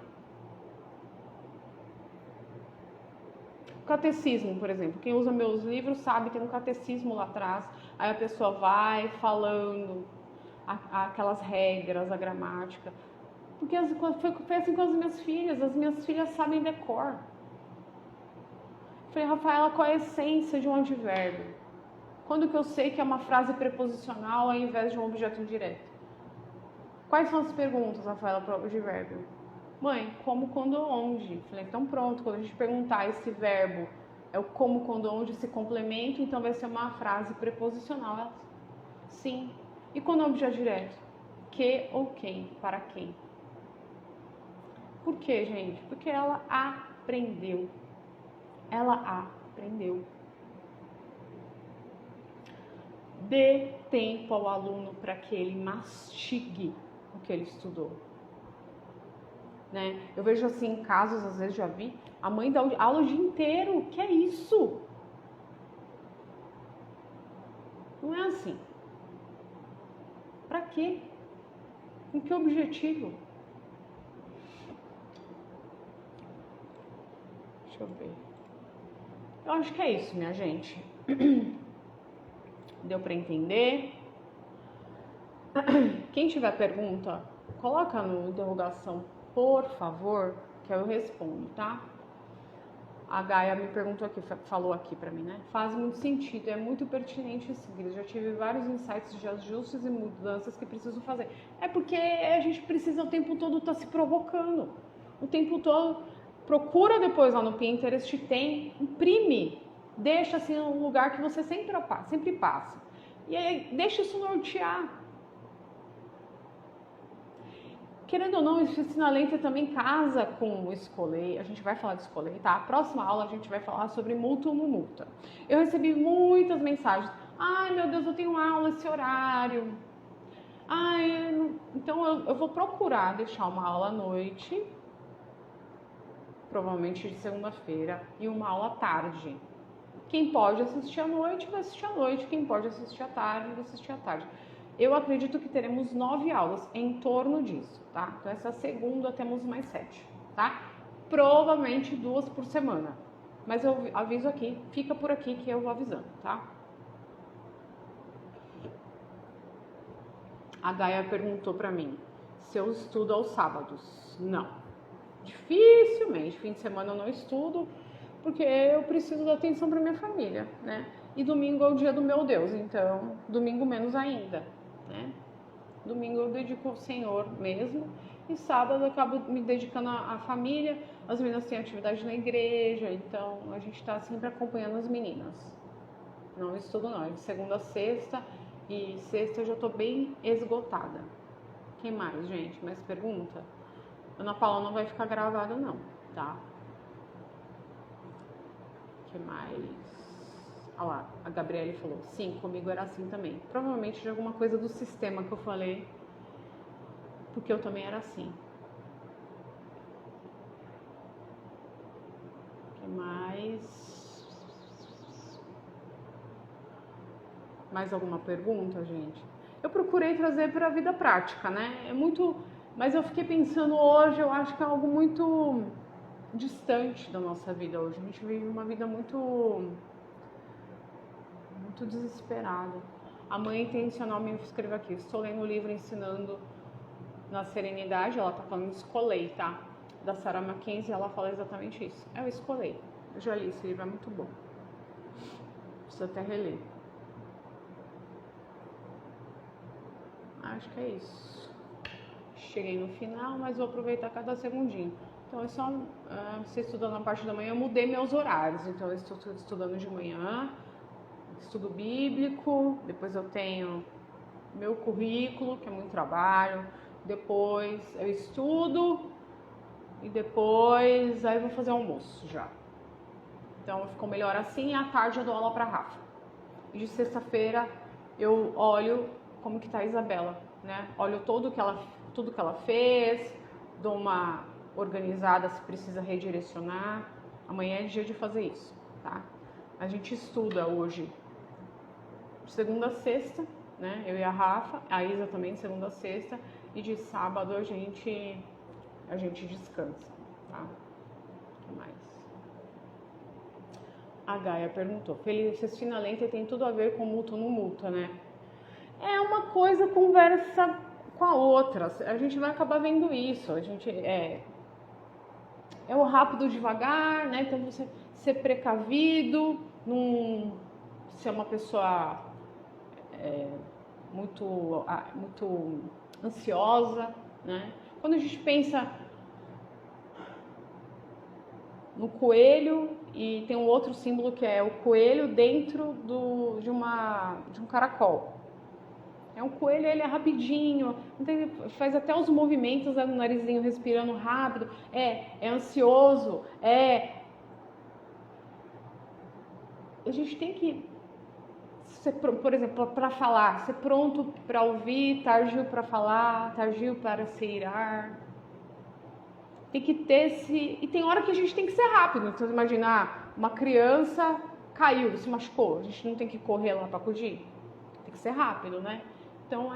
Catecismo, por exemplo, quem usa meus livros sabe, tem um catecismo lá atrás, aí a pessoa vai falando aquelas regras, a gramática, porque foi assim com as minhas filhas sabem decor. Falei, Rafaela, qual é a essência de um advérbio? Quando que eu sei que é uma frase preposicional ao invés de um objeto indireto? Quais são as perguntas, Rafaela, para o advérbio? Mãe, como, quando, onde? Falei, então pronto, quando a gente perguntar esse verbo é o como, quando, onde, esse complemento, então vai ser uma frase preposicional. Ela, sim. E quando é objeto direto? Que ou quem? Para quem? Por quê, gente? Porque ela aprendeu. Ela aprendeu. Dê tempo ao aluno para que ele mastigue o que ele estudou. Né? Eu vejo assim em casos, às vezes já vi, a mãe dá aula o dia inteiro. Que é isso? Não é assim. Para quê? Com que objetivo? Deixa eu ver. Eu acho que é isso, minha gente. Deu para entender? Quem tiver pergunta, coloca no interrogação, por favor, que eu respondo, tá? A Gaia me perguntou aqui, falou aqui pra mim, né? Faz muito sentido, é muito pertinente sim. Eu já tive vários insights de ajustes e mudanças que preciso fazer. É porque a gente precisa o tempo todo estar se provocando. O tempo todo, procura depois lá no Pinterest, tem, imprime, deixa assim um lugar que você sempre passa. E aí, deixa isso nortear. Querendo ou não, o ensinalento também casa com o escolher. A gente vai falar de escolher, tá? A próxima aula a gente vai falar sobre mútuo multa. Eu recebi muitas mensagens. Ai, meu Deus, eu tenho aula esse horário. Ai, então eu vou procurar deixar uma aula à noite, provavelmente de segunda-feira, e uma aula à tarde. Quem pode assistir à noite, vai assistir à noite. Quem pode assistir à tarde, vai assistir à tarde. Eu acredito que teremos 9 aulas em torno disso, tá? Então, essa segunda temos mais 7, tá? Provavelmente 2 por semana. Mas eu aviso aqui, fica por aqui que eu vou avisando, tá? A Gaia perguntou pra mim se eu estudo aos sábados. Não. Dificilmente. Fim de semana eu não estudo, porque eu preciso da atenção pra minha família, né? E domingo é o dia do meu Deus, então domingo menos ainda. Né? Domingo eu dedico ao Senhor mesmo e sábado eu acabo me dedicando à família. As meninas têm atividade na igreja, então a gente está sempre acompanhando as meninas. Não estudo não, é de segunda a sexta e sexta eu já estou bem esgotada. Quem mais, gente? Mais pergunta? Ana Paula não vai ficar gravada não, tá? Que mais? Olha lá, a Gabriele falou, sim, comigo era assim também. Provavelmente de alguma coisa do sistema que eu falei, porque eu também era assim. O que mais? Mais alguma pergunta, gente? Eu procurei trazer para a vida prática, né? Mas eu fiquei pensando hoje, eu acho que é algo muito distante da nossa vida hoje. A gente vive uma vida muito desesperada. A mãe intencional me escreveu aqui: estou lendo o livro Ensinando na Serenidade. Ela tá falando Escolei, tá? Da Sarah Mackenzie, ela fala exatamente isso. Eu escolhi. Eu já li esse livro, é muito bom. Preciso até reler. Acho que é isso. Cheguei no final, mas vou aproveitar cada segundinho. Então é só você estudando na parte da manhã. Eu mudei meus horários. Então eu estou estudando de manhã, estudo bíblico, depois eu tenho meu currículo, que é muito trabalho, depois eu estudo e depois aí eu vou fazer almoço já. Então ficou melhor assim. À tarde eu dou aula para Rafa. E de sexta-feira eu olho como que tá a Isabela, né? Olho tudo que ela fez, dou uma organizada se precisa redirecionar. Amanhã é dia de fazer isso, tá? A gente estuda hoje segunda a sexta, né? Eu e a Rafa, a Isa também segunda a sexta, e de sábado a gente descansa, tá? O que mais? A Gaia perguntou: Celestina lenta tem tudo a ver com multa ou não multa, né? É uma coisa conversa com a outra. A gente vai acabar vendo isso. A gente é o rápido devagar, né? Então você ser precavido, não ser uma pessoa muito ansiosa, né? Quando a gente pensa no coelho, e tem um outro símbolo que é o coelho dentro de um caracol. Um coelho, ele é rapidinho, faz até os movimentos no narizinho, respirando rápido, é ansioso, A gente tem que ser, por exemplo, para falar, ser pronto para ouvir, tardio para falar, tardio para se irar. Tem que ter e tem hora que a gente tem que ser rápido. Então, imaginar uma criança caiu, se machucou, a gente não tem que correr lá para acudir. Tem que ser rápido, né? Então,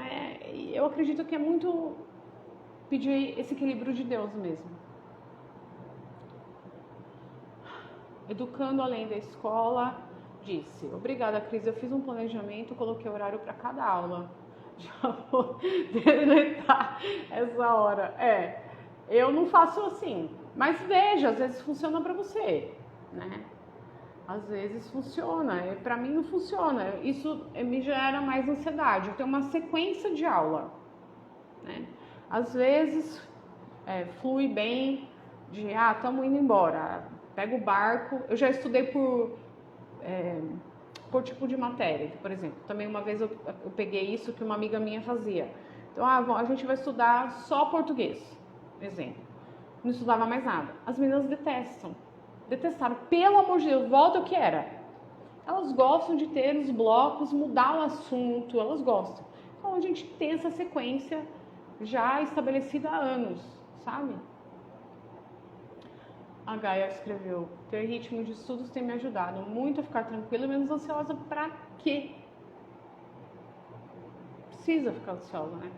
eu acredito que é muito pedir esse equilíbrio de Deus mesmo. Educando além da escola, disse: obrigada, Cris, eu fiz um planejamento, coloquei horário para cada aula. Já vou deletar essa hora. Eu não faço assim, mas veja, às vezes funciona para você, né? Às vezes funciona, para mim não funciona. Isso me gera mais ansiedade. Eu tenho uma sequência de aula, né? Às vezes flui bem, estamos indo embora, pega o barco. Eu já estudei por tipo de matéria, por exemplo. Também uma vez eu peguei isso que uma amiga minha fazia. Então, a gente vai estudar só português, exemplo. Não estudava mais nada. As meninas detestaram, pelo amor de Deus, volta o que era. Elas gostam de ter os blocos, mudar o assunto, elas gostam. Então a gente tem essa sequência já estabelecida há anos, sabe? A Gaia escreveu: ter ritmo de estudos tem me ajudado muito a ficar tranquila e menos ansiosa. Pra quê? Precisa ficar ansiosa, né?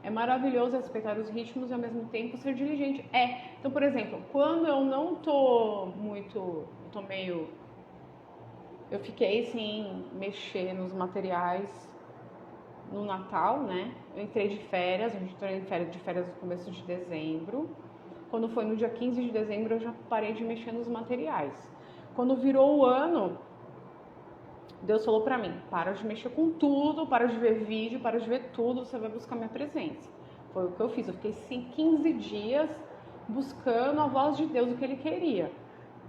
É maravilhoso respeitar os ritmos e ao mesmo tempo ser diligente. Então, por exemplo, quando eu não tô muito, eu fiquei sem mexer nos materiais no Natal, né? Eu entrei de férias, a gente entrou de férias no começo de dezembro. Quando foi no dia 15 de dezembro, eu já parei de mexer nos materiais. Quando virou o ano, Deus falou pra mim: para de mexer com tudo, para de ver vídeo, para de ver tudo, você vai buscar minha presença. Foi o que eu fiz. Eu fiquei 15 dias buscando a voz de Deus, o que Ele queria.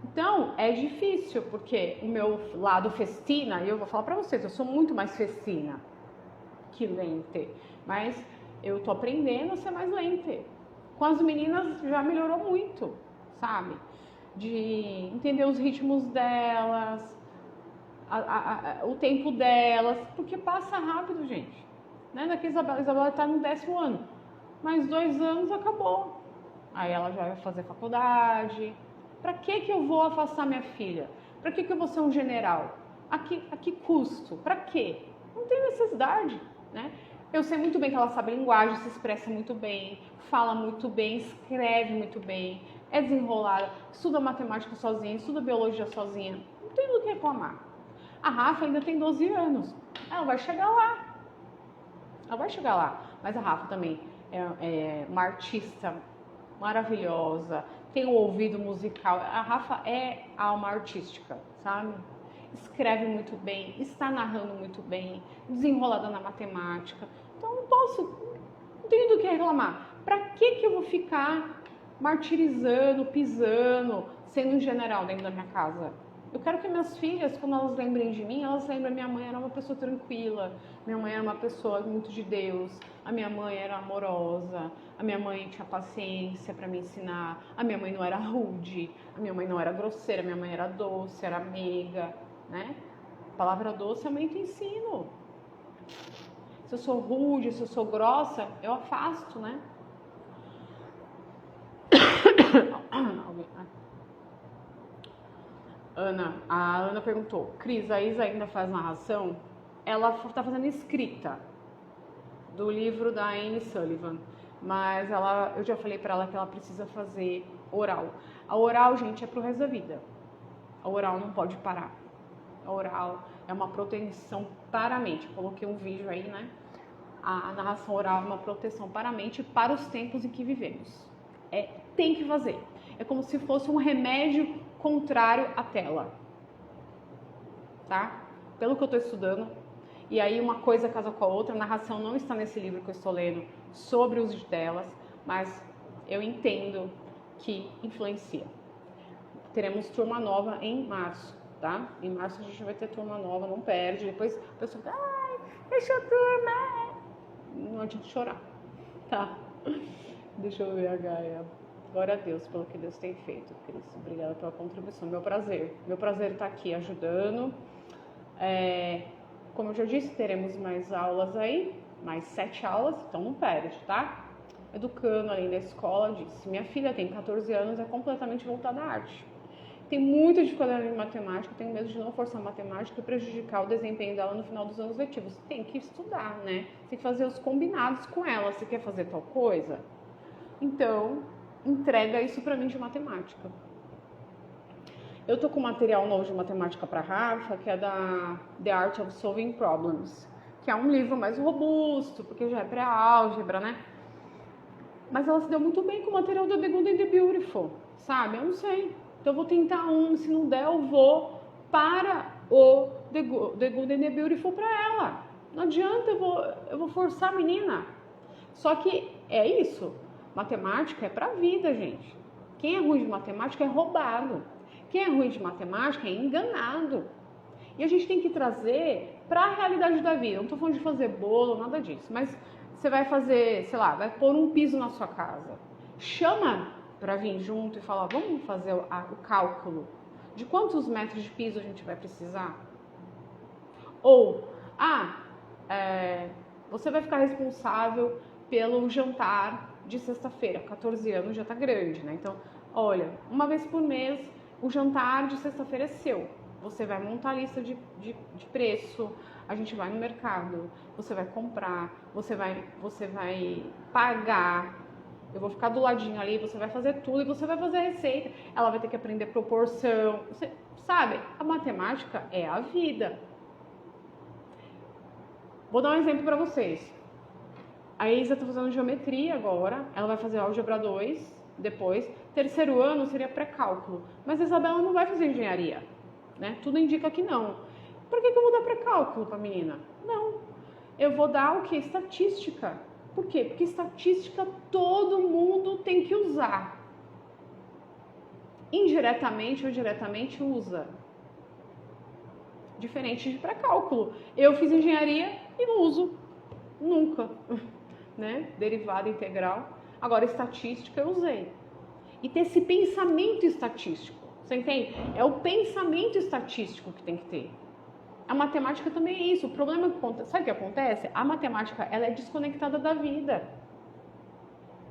Então, é difícil, porque o meu lado festina, e eu vou falar pra vocês, eu sou muito mais festina que lente, mas eu tô aprendendo a ser mais lente. Com as meninas já melhorou muito, sabe? De entender os ritmos delas, o tempo delas, porque passa rápido, gente. Né? Daqui a Isabela tá no 10º ano, mais 2 anos acabou. Aí ela já vai fazer faculdade. Pra que eu vou afastar minha filha? Pra que eu vou ser um general? A que custo? Pra quê? Não tem necessidade, né? Eu sei muito bem que ela sabe linguagem, se expressa muito bem, fala muito bem, escreve muito bem, é desenrolada, estuda matemática sozinha, estuda biologia sozinha. Não tem do que reclamar. A Rafa ainda tem 12 anos. Ela vai chegar lá. Ela vai chegar lá. Mas a Rafa também é uma artista maravilhosa, tem um ouvido musical. A Rafa é alma artística, sabe? Escreve muito bem, está narrando muito bem, desenrolada na matemática. Então não tenho do que reclamar. Pra que eu vou ficar martirizando, pisando, sendo um general dentro da minha casa? Eu quero que minhas filhas, quando elas lembrem de mim, elas lembrem minha mãe era uma pessoa tranquila, minha mãe era uma pessoa muito de Deus, a minha mãe era amorosa, a minha mãe tinha paciência para me ensinar, a minha mãe não era rude, a minha mãe não era grosseira, a minha mãe era doce, era meiga, né? A palavra doce é muito ensino. Se eu sou rude, se eu sou grossa, eu afasto, né? A Ana perguntou, Cris, a Isa ainda faz narração? Ela tá fazendo escrita do livro da Anne Sullivan, mas eu já falei pra ela que ela precisa fazer oral. A oral, gente, é pro resto da vida. A oral não pode parar. A oral é uma proteção para a mente. Eu coloquei um vídeo aí, né? A narração oral é uma proteção para a mente para os tempos em que vivemos. Tem que fazer. É como se fosse um remédio contrário à tela. Tá? Pelo que eu estou estudando. E aí uma coisa casa com a outra. A narração não está nesse livro que eu estou lendo sobre o uso de telas, mas eu entendo que influencia. Teremos turma nova em março, tá? Em março a gente vai ter turma nova, não perde. Depois a pessoa fala, ai, fechou turma. Não adianta chorar, tá? Deixa eu ver a Gaia. Glória a Deus pelo que Deus tem feito, Cris. Obrigada pela contribuição. Meu prazer estar aqui ajudando. Como eu já disse, teremos mais aulas aí, mais 7 aulas, então não perde, tá? Educando ali na escola, disse, minha filha tem 14 anos, é completamente voltada à arte. Tem muita dificuldade em matemática, tenho medo de não forçar matemática e prejudicar o desempenho dela no final dos anos letivos. Tem que estudar, né? Tem que fazer os combinados com ela. Você quer fazer tal coisa? Então, entrega isso pra mim de matemática. Eu tô com material novo de matemática para Rafa, que é da The Art of Solving Problems, que é um livro mais robusto, porque já é pré-álgebra, né? Mas ela se deu muito bem com o material do The Good and the Beautiful, sabe? Eu não sei. Então eu vou tentar se não der, eu vou para o The Good and the Beautiful para ela. Não adianta, eu vou forçar a menina. Só que é isso. Matemática é pra vida, gente. Quem é ruim de matemática é roubado. Quem é ruim de matemática é enganado. E a gente tem que trazer para a realidade da vida. Não tô falando de fazer bolo, nada disso. Mas você vai fazer, sei lá, vai pôr um piso na sua casa. Chama para vir junto e falar, vamos fazer o cálculo de quantos metros de piso a gente vai precisar? Ou, você vai ficar responsável pelo jantar de sexta-feira. 14 anos já tá grande, né? Então, olha, uma vez por mês, o jantar de sexta-feira é seu. Você vai montar a lista de preço, a gente vai no mercado, você vai comprar, você vai pagar, eu vou ficar do ladinho ali, você vai fazer tudo e você vai fazer a receita. Ela vai ter que aprender proporção. Você sabe, a matemática é a vida. Vou dar um exemplo para vocês. A Isa está fazendo geometria agora, ela vai fazer álgebra 2 depois. Terceiro ano seria pré-cálculo. Mas a Isabela não vai fazer engenharia, né? Tudo indica que não. Por que eu vou dar pré-cálculo para a menina? Não. Eu vou dar o quê? Estatística. Por quê? Porque estatística todo mundo tem que usar. Indiretamente ou diretamente usa. Diferente de pré-cálculo. Eu fiz engenharia e não uso. Nunca. Né? Derivada integral. Agora, estatística eu usei. E ter esse pensamento estatístico. Você entende? É o pensamento estatístico que tem que ter. A matemática também é isso. O problema é que, sabe o que acontece? A matemática, ela é desconectada da vida.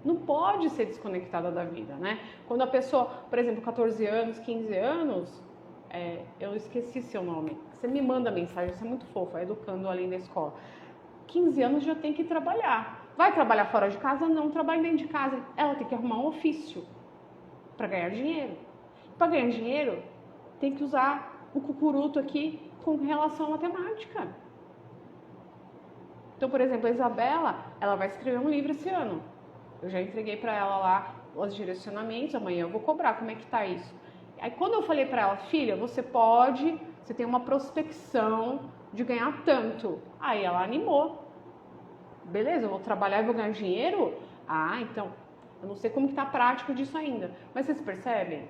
Não pode ser desconectada da vida, né? Quando a pessoa, por exemplo, 14 anos, 15 anos, eu esqueci seu nome. Você me manda mensagem, você é muito fofa, educando ali na escola. 15 anos já tem que trabalhar. Vai trabalhar fora de casa? Não, trabalha dentro de casa. Ela tem que arrumar um ofício para ganhar dinheiro. Para ganhar dinheiro, tem que usar o cucuruto aqui com relação à matemática. Então, por exemplo, a Isabela, ela vai escrever um livro esse ano. Eu já entreguei para ela lá os direcionamentos, amanhã eu vou cobrar, como é que tá isso? Aí quando eu falei para ela, filha, você tem uma prospecção de ganhar tanto. Aí ela animou. Beleza, eu vou trabalhar e vou ganhar dinheiro? Ah, então, eu não sei como que tá a prática disso ainda. Mas vocês percebem?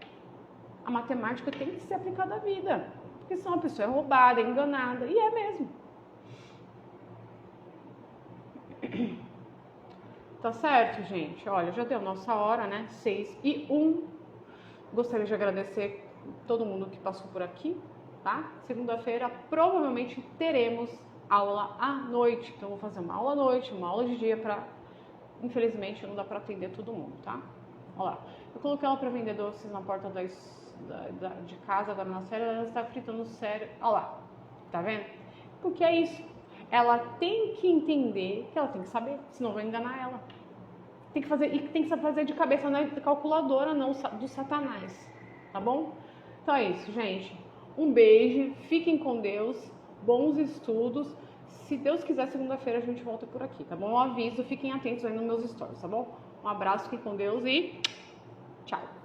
A matemática tem que ser aplicada à vida. Porque senão a pessoa é roubada, é enganada. E é mesmo. Tá certo, gente? Olha, já deu nossa hora, né? 6:01. Gostaria de agradecer todo mundo que passou por aqui, tá? Segunda-feira, provavelmente teremos aula à noite. Então, eu vou fazer uma aula à noite, uma aula de dia Infelizmente, não dá pra atender todo mundo, tá? Olha lá. Eu coloquei ela pra vender doces na porta de casa, agora na série, ela está fritando sério. Olha lá. Tá vendo? Porque é isso. Ela tem que entender que ela tem que saber, senão vai enganar ela. Tem que fazer de cabeça, não é calculadora, não, do Satanás. Tá bom? Então é isso, gente. Um beijo, fiquem com Deus, bons estudos. Se Deus quiser, segunda-feira a gente volta por aqui, tá bom? Um aviso, fiquem atentos aí nos meus stories, tá bom? Um abraço, fiquem com Deus e tchau!